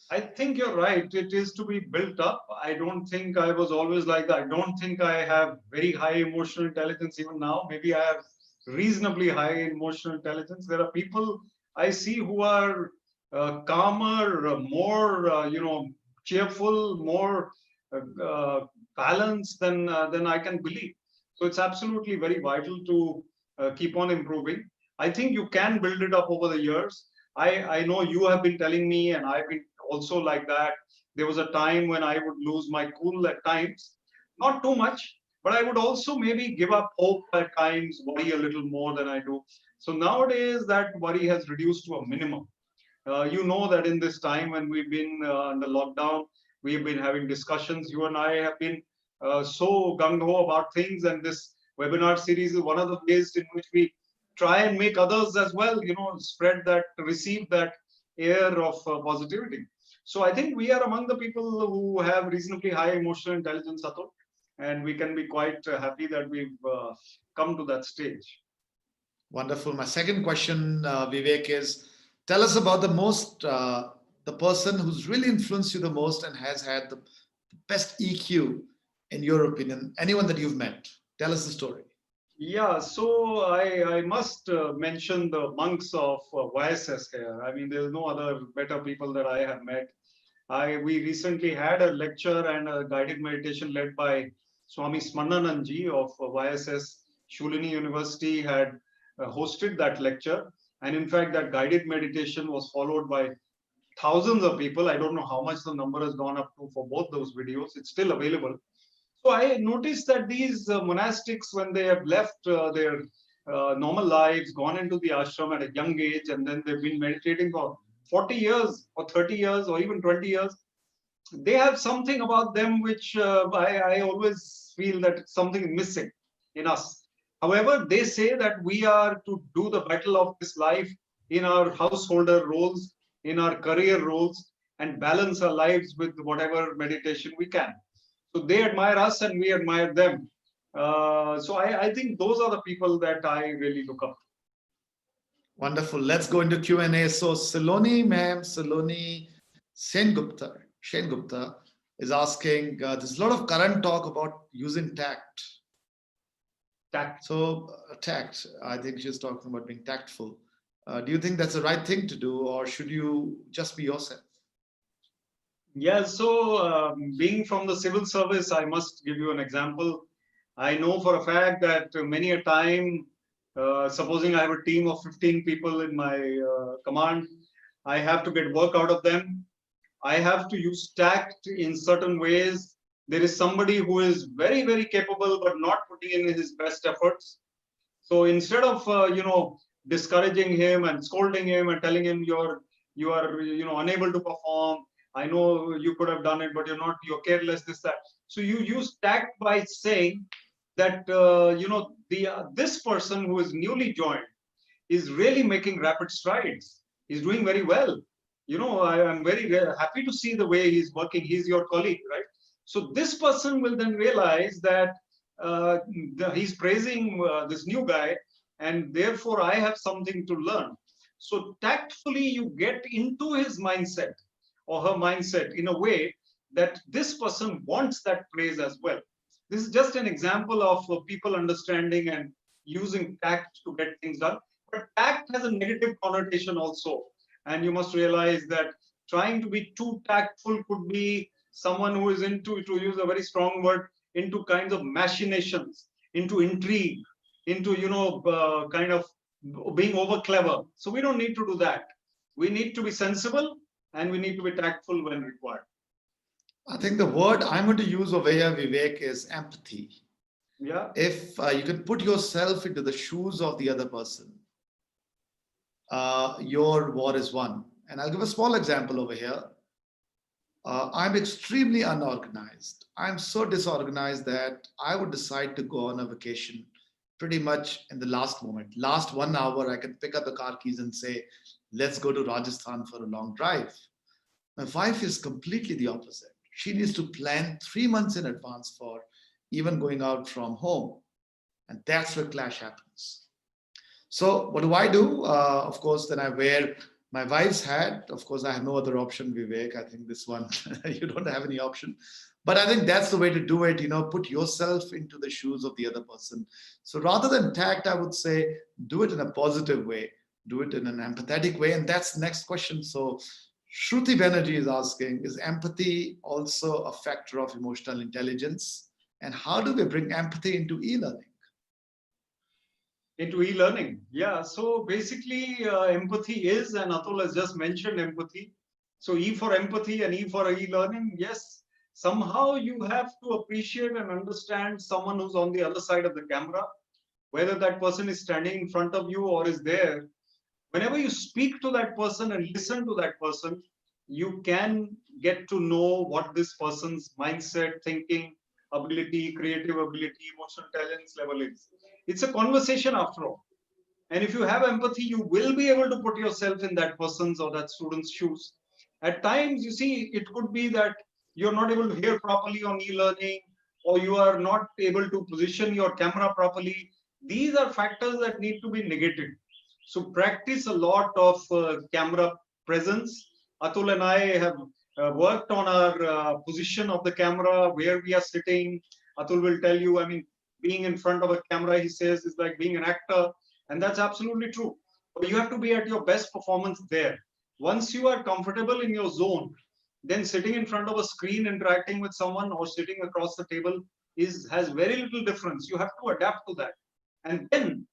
I think you're right. It is to be built up. I don't think I was always like that. I don't think I have very high emotional intelligence even now. Maybe I have reasonably high emotional intelligence. There are people I see who are calmer, more, cheerful, more balanced than I can believe. So it's absolutely very vital to keep on improving. I think you can build it up over the years. I know you have been telling me, and I've been also like that There was a time when I would lose my cool at times, not too much, but I would also maybe give up hope at times, worry a little more than I do. So nowadays that worry has reduced to a minimum. You know that in this time when we've been under lockdown, we've been having discussions. You and I have been so gung-ho about things, and this webinar series is one of the ways in which we try and make others as well, spread that, receive that air of positivity. So I think we are among the people who have reasonably high emotional intelligence, Atul, and we can be quite happy that we've come to that stage. Wonderful. My second question, Vivek, is tell us about the person who's really influenced you the most and has had the best EQ, in your opinion, anyone that you've met. Tell us the story. Yeah, so I must mention the monks of YSS here. I mean, there's no other better people that I have met. We recently had a lecture and a guided meditation led by Swami Smarnanandji of YSS. Shoolini University had hosted that lecture. And in fact, that guided meditation was followed by thousands of people. I don't know how much the number has gone up to for both those videos. It's still available. So I noticed that these monastics, when they have left their normal lives, gone into the ashram at a young age, and then they've been meditating for 40 years or 30 years or even 20 years, they have something about them which I always feel that it's something missing in us. However, they say that we are to do the battle of this life in our householder roles, in our career roles, and balance our lives with whatever meditation we can. So they admire us and we admire them. So I think those are the people that I really look up to. Wonderful. Let's go into Q&A. So Saloni ma'am, Saloni Sengupta is asking, there's a lot of current talk about using tact. Tact. So tact, I think she's talking about being tactful. Do you think that's the right thing to do, or should you just be yourself? Yeah, so being from the civil service, I must give you an example. I know for a fact that many a time, supposing I have a team of 15 people in my command, I have to get work out of them. I have to use tact in certain ways. There is somebody who is very, very capable, but not putting in his best efforts. So instead of, discouraging him and scolding him and telling him you are unable to perform, I know you could have done it, but you're careless, this, that. So you use tact by saying that, this person who is newly joined is really making rapid strides. He's doing very well. I am very happy to see the way he's working. He's your colleague, right? So this person will then realize that he's praising this new guy, and therefore I have something to learn. So tactfully, you get into his mindset or her mindset in a way that this person wants that praise as well. This is just an example of people understanding and using tact to get things done. But tact has a negative connotation also. And you must realize that trying to be too tactful could be someone who is into, to use a very strong word, into kinds of machinations, into intrigue, into, kind of being over clever. So we don't need to do that. We need to be sensible and we need to be tactful when required. I think the word I'm going to use over here, Vivek, is empathy. Yeah. If you can put yourself into the shoes of the other person, your war is won. And I'll give a small example over here. I'm extremely unorganized. I'm so disorganized that I would decide to go on a vacation pretty much in the last moment. Last 1 hour, I can pick up the car keys and say, let's go to Rajasthan for a long drive. My wife is completely the opposite. She needs to plan 3 months in advance for even going out from home. And that's where clash happens. So what do? Of course, then I wear my wife's hat. Of course, I have no other option, Vivek. I think this one, you don't have any option. But I think that's the way to do it. Put yourself into the shoes of the other person. So rather than tact, I would say, do it in a positive way. Do it in an empathetic way. And that's the next question. So Shruti Banerjee is asking, is empathy also a factor of emotional intelligence? And how do we bring empathy into e-learning? Into e-learning. Yeah. So basically, empathy is, and Atul has just mentioned empathy. So E for empathy and E for e-learning. Yes, somehow you have to appreciate and understand someone who's on the other side of the camera, whether that person is standing in front of you or is there. Whenever you speak to that person and listen to that person, you can get to know what this person's mindset, thinking, ability, creative ability, emotional intelligence level is. It's a conversation after all. And if you have empathy, you will be able to put yourself in that person's or that student's shoes. At times, you see, it could be that you're not able to hear properly on e-learning, or you are not able to position your camera properly. These are factors that need to be negated. So practice a lot of camera presence. Atul and I have worked on our position of the camera, where we are sitting. Atul will tell you, I mean, being in front of a camera, he says, is like being an actor. And that's absolutely true. But you have to be at your best performance there. Once you are comfortable in your zone, then sitting in front of a screen interacting with someone or sitting across the table has very little difference. You have to adapt to that. And then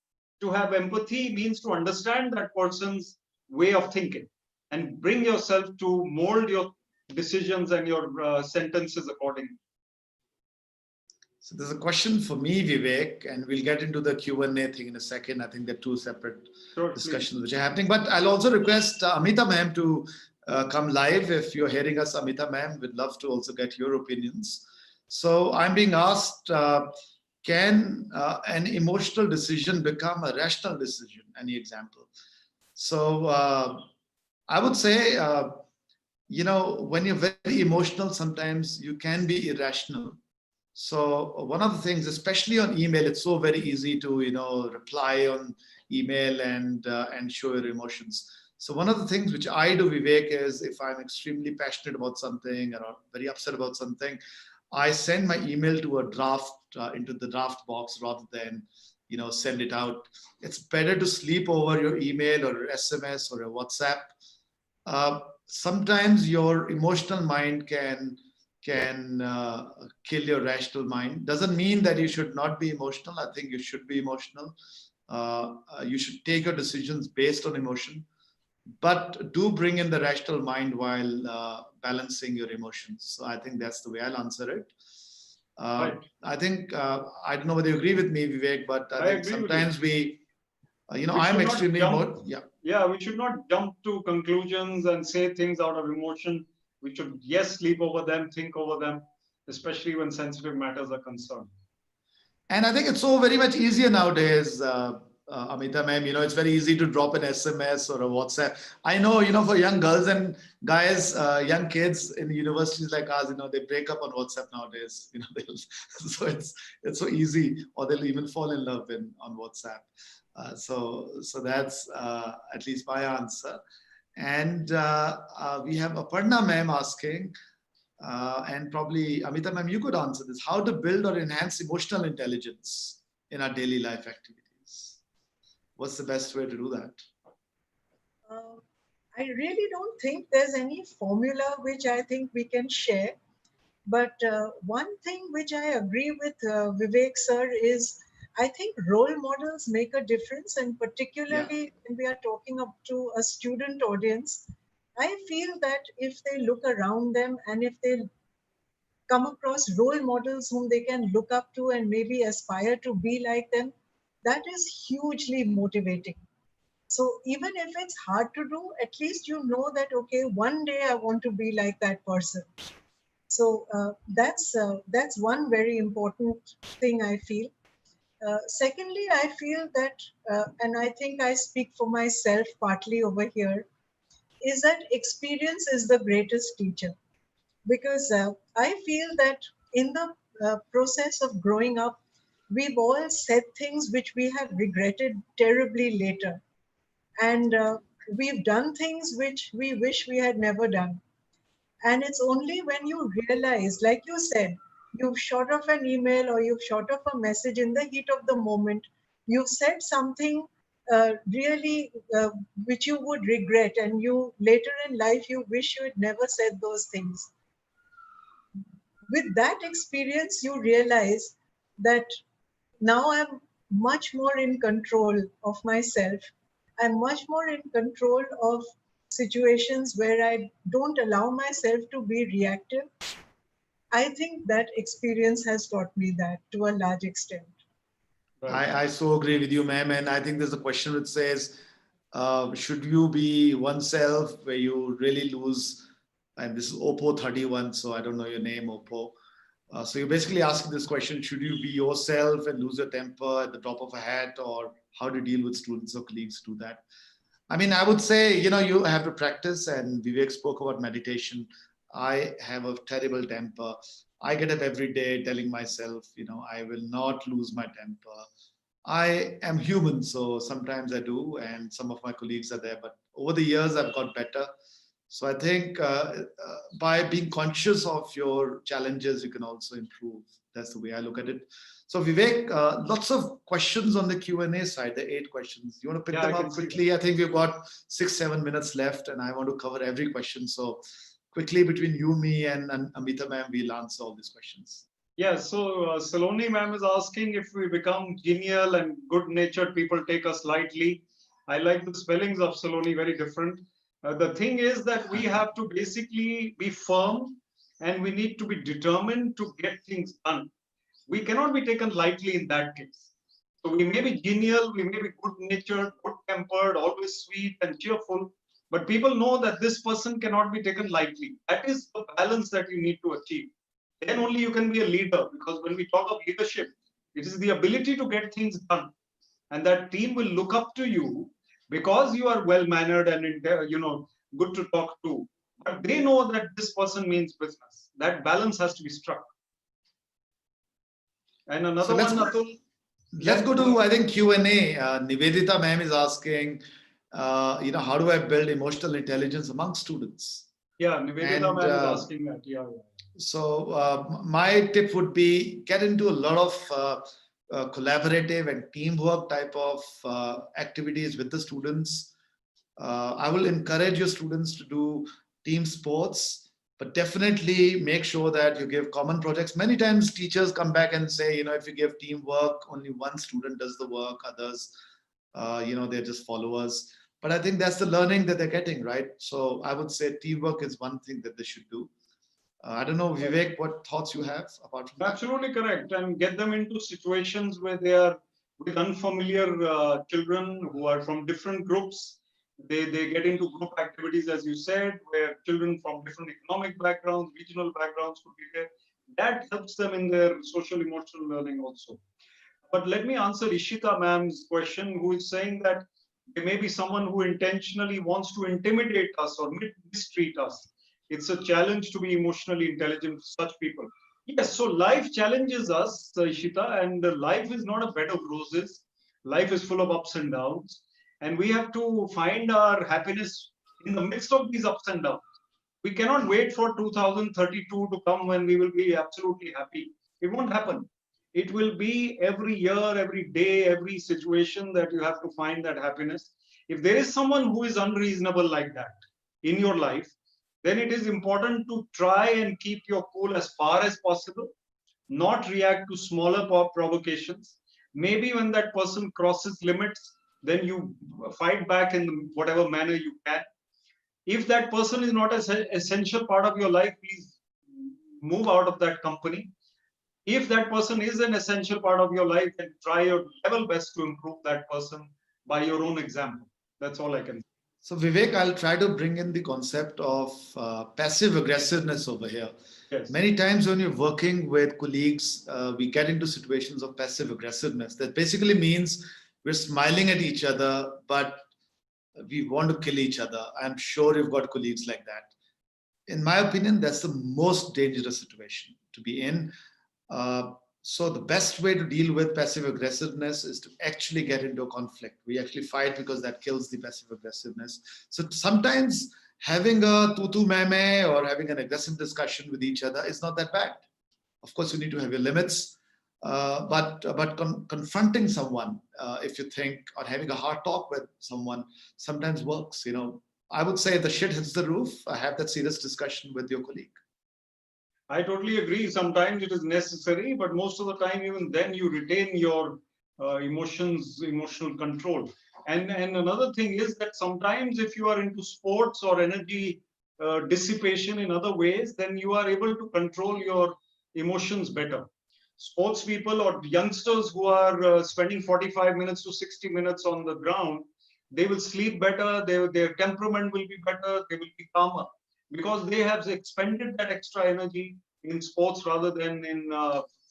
to have empathy means to understand that person's way of thinking and bring yourself to mold your decisions and your sentences accordingly. So there's a question for me, Vivek, and we'll get into the Q&A thing in a second. I think they're two separate discussions which are happening. But I'll also request Amita ma'am to come live. If you're hearing us, Amita ma'am, we'd love to also get your opinions. So I'm being asked, can an emotional decision become a rational decision? Any example? So I would say, when you're very emotional, sometimes you can be irrational. So one of the things, especially on email, it's so very easy to, reply on email and show your emotions. So one of the things which I do, Vivek, is if I'm extremely passionate about something or very upset about something, I send my email to a draft, into the draft box rather than, send it out. It's better to sleep over your email or SMS or a WhatsApp. Sometimes your emotional mind can kill your rational mind. Doesn't mean that you should not be emotional. I think you should be emotional. You should take your decisions based on emotion, but do bring in the rational mind while balancing your emotions. So I think that's the way I'll answer it. Right. I think, I don't know whether you agree with me, Vivek, but I think sometimes I'm extremely emotional. Yeah, we should not jump to conclusions and say things out of emotion. We should, yes, sleep over them, think over them, especially when sensitive matters are concerned. And I think it's so very much easier nowadays, Amita ma'am, it's very easy to drop an SMS or a WhatsApp. I know, for young girls and guys, young kids in universities like ours, they break up on WhatsApp nowadays. So it's so easy, or they'll even fall in love on WhatsApp. So that's at least my answer. And we have Aparna ma'am asking, and probably Amita ma'am, you could answer this: how to build or enhance emotional intelligence in our daily life activities? What's the best way to do that? I really don't think there's any formula which I think we can share. But one thing which I agree with Vivek sir is, I think role models make a difference, and particularly when we are talking up to a student audience, I feel that if they look around them and if they come across role models whom they can look up to and maybe aspire to be like them, that is hugely motivating. So even if it's hard to do, at least you know that, okay, one day I want to be like that person. So that's one very important thing I feel. Secondly, I feel that, and I think I speak for myself partly over here, is that experience is the greatest teacher. Because I feel that in the process of growing up, we've all said things which we have regretted terribly later. And we've done things which we wish we had never done. And it's only when you realize, like you said, you've shot off an email or you've shot off a message in the heat of the moment, you've said something really which you would regret, and you later in life, you wish you had never said those things. With that experience, you realize that now I'm much more in control of myself. I'm much more in control of situations where I don't allow myself to be reactive. I think that experience has taught me that to a large extent. I so agree with you, ma'am. And I think there's a question which says, should you be oneself where you really lose? And this is Oppo 31, so I don't know your name, Oppo. So you're basically asking this question, should you be yourself and lose your temper at the drop of a hat, or how to deal with students or colleagues do that? I mean, I would say, you have to practice, and Vivek spoke about meditation. I have a terrible temper. I get up every day telling myself, I will not lose my temper. I am human, so sometimes I do, and some of my colleagues are there, but over the years, I've got better. So I think by being conscious of your challenges, you can also improve. That's the way I look at it. So Vivek, lots of questions on the Q&A side, the 8 questions. You want to pick them up quickly? I think we've got 6-7 minutes left, and I want to cover every question. So quickly, between you, me, and Amita ma'am, we'll answer all these questions. Yeah, so Shoolini ma'am is asking if we become genial and good-natured, people take us lightly. I like the spellings of Shoolini, very different. The thing is that we have to basically be firm, and we need to be determined to get things done. We cannot be taken lightly in that case. So we may be genial, we may be good-natured, good-tempered, always sweet and cheerful, but people know that this person cannot be taken lightly. That is the balance that you need to achieve. Then only you can be a leader, because when we talk of leadership, it is the ability to get things done, and that team will look up to you because you are well-mannered and good to talk to. But they know that this person means business. That balance has to be struck. And another one, Atul. Let's go to, I think, Q&A. Nivedita ma'am is asking, how do I build emotional intelligence among students? Yeah, Nivedita ma'am is asking that. Yeah. So my tip would be get into a lot of collaborative and teamwork type of activities with the students. I will encourage your students to do team sports, but definitely make sure that you give common projects. Many times teachers come back and say, if you give teamwork, only one student does the work, others, they're just followers. But I think that's the learning that they're getting, right? So I would say teamwork is one thing that they should do. I don't know, Vivek, what thoughts you have apart from that? Absolutely correct. And get them into situations where they are with unfamiliar children who are from different groups. They get into group activities, as you said, where children from different economic backgrounds, regional backgrounds could be there. That helps them in their social emotional learning also. But let me answer Ishita ma'am's question, who is saying that there may be someone who intentionally wants to intimidate us or mistreat us. It's a challenge to be emotionally intelligent to such people. Yes, so life challenges us, Ishita, and life is not a bed of roses. Life is full of ups and downs. And we have to find our happiness in the midst of these ups and downs. We cannot wait for 2032 to come when we will be absolutely happy. It won't happen. It will be every year, every day, every situation that you have to find that happiness. If there is someone who is unreasonable like that in your life, then it is important to try and keep your cool as far as possible, not react to smaller provocations. Maybe when that person crosses limits, then you fight back in whatever manner you can. If that person is not an essential part of your life, please move out of that company. If that person is an essential part of your life, then try your level best to improve that person by your own example. That's all I can say. So Vivek, I'll try to bring in the concept of passive aggressiveness over here. Yes. Many times when you're working with colleagues, we get into situations of passive aggressiveness. That basically means we're smiling at each other, but we want to kill each other. I'm sure you've got colleagues like that. In my opinion, that's the most dangerous situation to be in. So the best way to deal with passive aggressiveness is to actually get into a conflict. We actually fight because that kills the passive aggressiveness. So sometimes having a tutu meme or having an aggressive discussion with each other is not that bad. Of course, you need to have your limits, but confronting someone, if you think, or having a hard talk with someone sometimes works. I would say the shit hits the roof. Have that serious discussion with your colleague. I totally agree. Sometimes it is necessary, but most of the time, even then, you retain your emotional control. And another thing is that sometimes if you are into sports or energy dissipation in other ways, then you are able to control your emotions better. Sports people or youngsters who are spending 45 minutes to 60 minutes on the ground, they will sleep better, their temperament will be better, they will be calmer because they have expended that extra energy in sports rather than in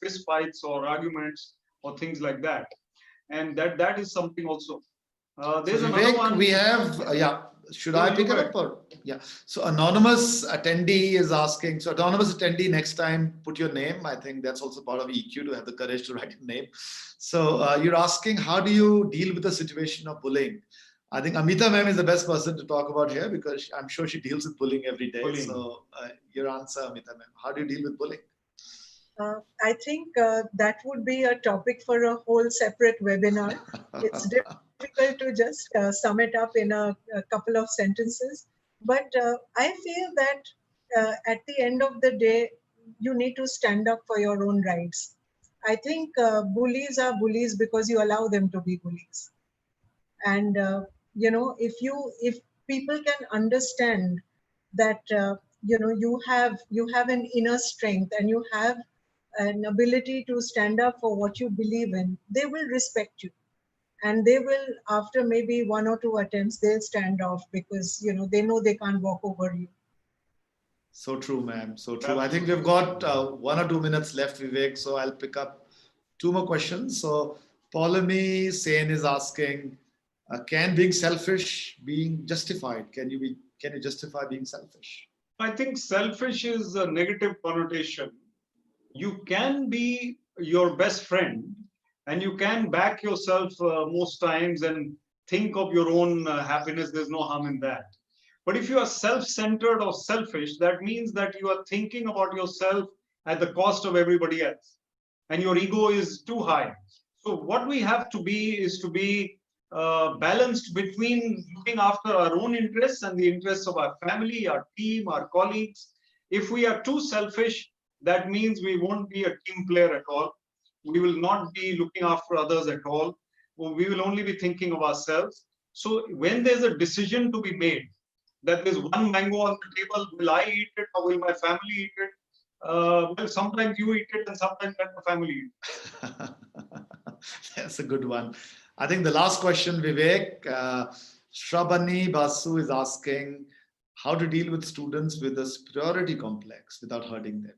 fist fights or arguments or things like that. And that is something also. There's so another Vivek, one. we have, should No, I you pick go it ahead. up or? Yeah. So anonymous attendee is asking, so anonymous attendee, next time, put your name. I think that's also part of EQ to have the courage to write your name. So you're asking, how do you deal with the situation of bullying? I think Amita ma'am is the best person to talk about here because I'm sure she deals with bullying every day. Bullying. So your answer, Amita ma'am, how do you deal with bullying? I think that would be a topic for a whole separate webinar. It's difficult to just sum it up in a couple of sentences. But I feel that at the end of the day, you need to stand up for your own rights. I think bullies are bullies because you allow them to be bullies. And if people can understand that you have an inner strength and you have an ability to stand up for what you believe in, they will respect you. And they will, after maybe one or two attempts, they'll stand off because they know they can't walk over you. So true, ma'am. So true. I think we've got 1 or 2 minutes left, Vivek. So I'll pick up 2 more questions. So Paulami Sen is asking, can being selfish being justified? Can you justify being selfish? I think selfish is a negative connotation. You can be your best friend and you can back yourself most times and think of your own happiness. There's no harm in that. But if you are self-centered or selfish, that means that you are thinking about yourself at the cost of everybody else. And your ego is too high. So what we have to be is to be balanced between looking after our own interests and the interests of our family, our team, our colleagues. If we are too selfish, that means we won't be a team player at all. We will not be looking after others at all. We will only be thinking of ourselves. So when there's a decision to be made, that there's one mango on the table, will I eat it or will my family eat it? Well, sometimes you eat it and sometimes let the family eat it. That's a good one. I think the last question, Vivek, Shrabani Basu is asking how to deal with students with a superiority complex without hurting them.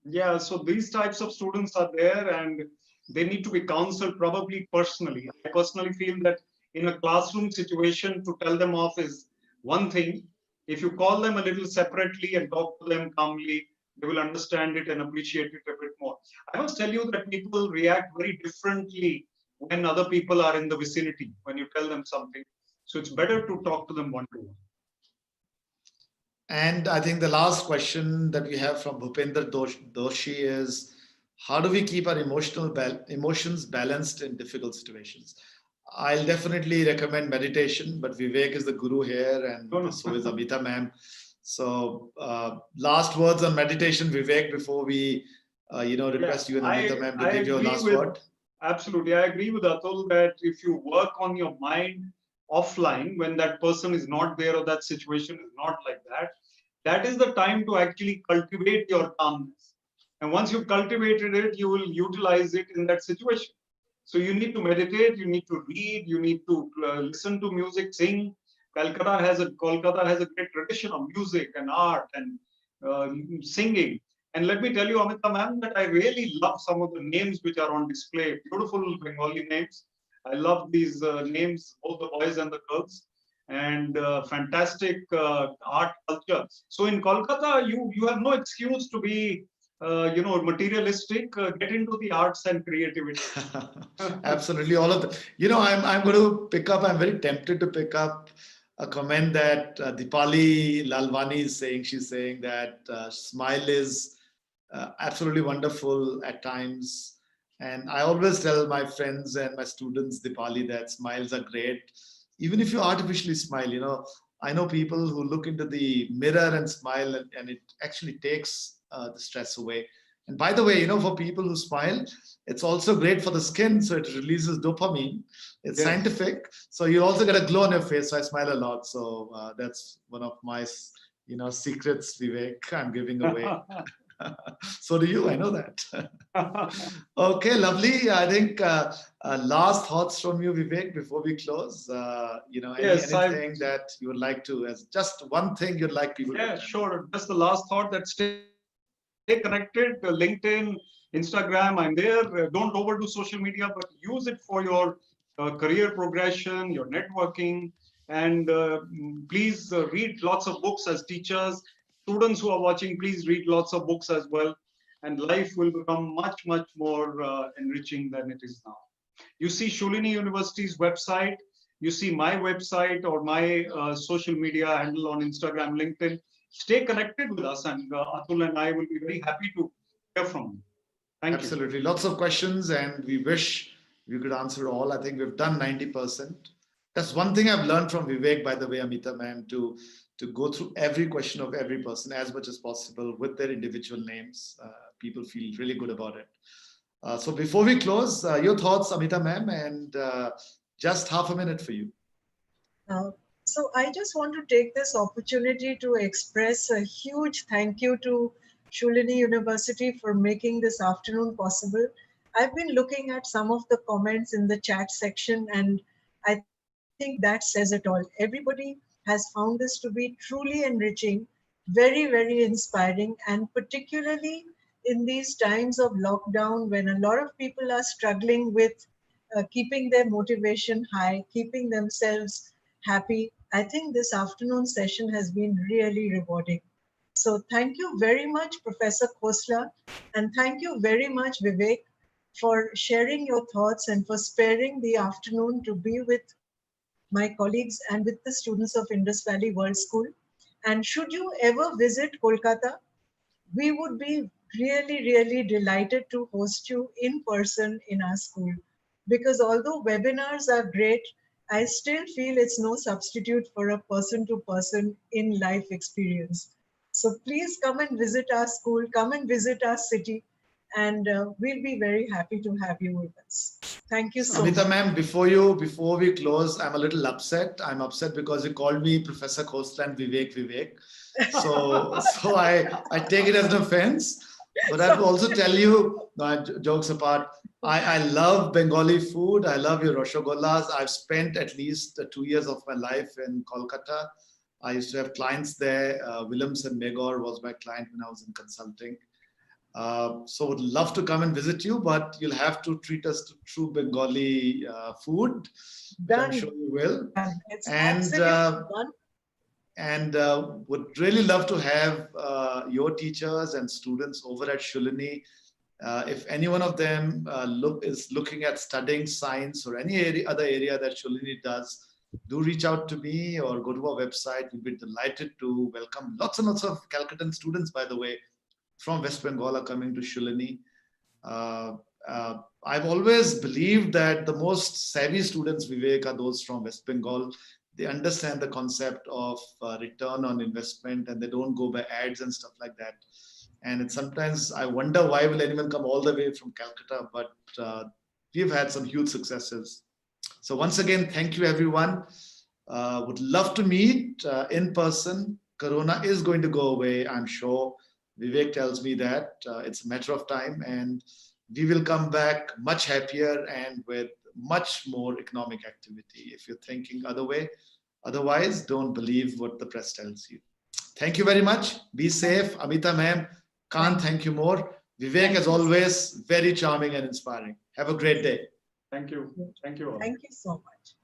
Yeah, so these types of students are there and they need to be counseled probably personally. I personally feel that in a classroom situation, to tell them off is one thing. If you call them a little separately and talk to them calmly, they will understand it and appreciate it a bit more. I must tell you that people react very differently when other people are in the vicinity, when you tell them something. So it's better to talk to them one-to-one. And I think the last question that we have from Bhupender Doshi is, how do we keep our emotions balanced in difficult situations? I'll definitely recommend meditation, but Vivek is the guru here and so is Amita ma'am. So last words on meditation, Vivek, before we request you and Amita ma'am to give your last word. Absolutely. I agree with Atul that if you work on your mind offline, when that person is not there or that situation is not like that, that is the time to actually cultivate your calmness. And once you've cultivated it, you will utilize it in that situation. So you need to meditate, you need to read, you need to listen to music, sing. Kolkata has a great tradition of music and art and singing. And let me tell you, Amita ma'am, that I really love some of the names which are on display. Beautiful Bengali names. I love these names, both the boys and the girls, and fantastic art culture. So in Kolkata, you have no excuse to be materialistic. Get into the arts and creativity. Absolutely, all of them. I'm going to pick up. I'm very tempted to pick up a comment that Dipali Lalwani is saying. She's saying that smile is absolutely wonderful at times. And I always tell my friends and my students, Dipali, that smiles are great. Even if you artificially smile, I know people who look into the mirror and smile and it actually takes the stress away. And by the way, you know, for people who smile, it's also great for the skin. So it releases dopamine. It's Yes. scientific. So you also get a glow on your face. So I smile a lot. So that's one of my, you know, secrets, Vivek, I'm giving away. So do you, I know that. Okay, lovely. I think last thoughts from you, Vivek, before we close. You know, Yes, anything that you would like to, as just one thing you'd like people to Yeah, remember. sure. Just the last thought, that stay connected. LinkedIn, Instagram, I'm there. Don't overdo social media, but use it for your career progression, your networking, and please read lots of books as teachers. Students who are watching, please read lots of books as well, and life will become much, much more enriching than it is now. You see Shoolini University's website, you see my website or my social media handle on Instagram, LinkedIn. Stay connected with us, and Atul and I will be very happy to hear from you. Thank you. Absolutely. Lots of questions, and we wish we could answer all. I think we've done 90%. That's one thing I've learned from Vivek, by the way, Amita ma'am, to go through every question of every person as much as possible with their individual names. People feel really good about it. So before we close, your thoughts, Amita ma'am, and just half a minute for you. So I just want to take this opportunity to express a huge thank you to Shoolini University for making this afternoon possible. I've been looking at some of the comments in the chat section, and I think that says it all. Everybody has found this to be truly enriching, very, very inspiring, and particularly in these times of lockdown when a lot of people are struggling with keeping their motivation high, keeping themselves happy. I think this afternoon session has been really rewarding. So thank you very much, Professor Khosla, and thank you very much, Vivek, for sharing your thoughts and for sparing the afternoon to be with my colleagues and with the students of Indus Valley World School. And should you ever visit Kolkata, we would be really, really delighted to host you in person in our school. Because although webinars are great, I still feel it's no substitute for a person-to-person in-life experience. So please come and visit our school, come and visit our city, and we'll be very happy to have you with us. Thank you so Amita much. ma'am, before we close, I'm a little upset. I'm upset because you called me Professor Khosla and Vivek. So I take it as an offense. But I have to also tell you, no, jokes apart, I love Bengali food. I love your Rosogollas. I've spent at least 2 years of my life in Kolkata. I used to have clients there. Willems and Megor was my client when I was in consulting. So would love to come and visit you, but you'll have to treat us to true Bengali food, which I'm sure you will. It's absolutely done. And would really love to have your teachers and students over at Shoolini. If any one of them is looking at studying science or any other area that Shoolini does, do reach out to me or go to our website. We'll be delighted to welcome lots and lots of Calcuttan students, by the way, from West Bengal are coming to Shoolini. I've always believed that the most savvy students, Vivek, are those from West Bengal. They understand the concept of return on investment and they don't go by ads and stuff like that. And it's sometimes I wonder why will anyone come all the way from Calcutta, but we've had some huge successes. So once again, thank you everyone. Would love to meet in person. Corona is going to go away, I'm sure. Vivek tells me that it's a matter of time and we will come back much happier and with much more economic activity. If you're thinking otherwise, don't believe what the press tells you. Thank you very much. Be safe. Amita ma'am, can't thank you more. Vivek, as always, very charming and inspiring. Have a great day. Thank you. Thank you all. Thank you so much.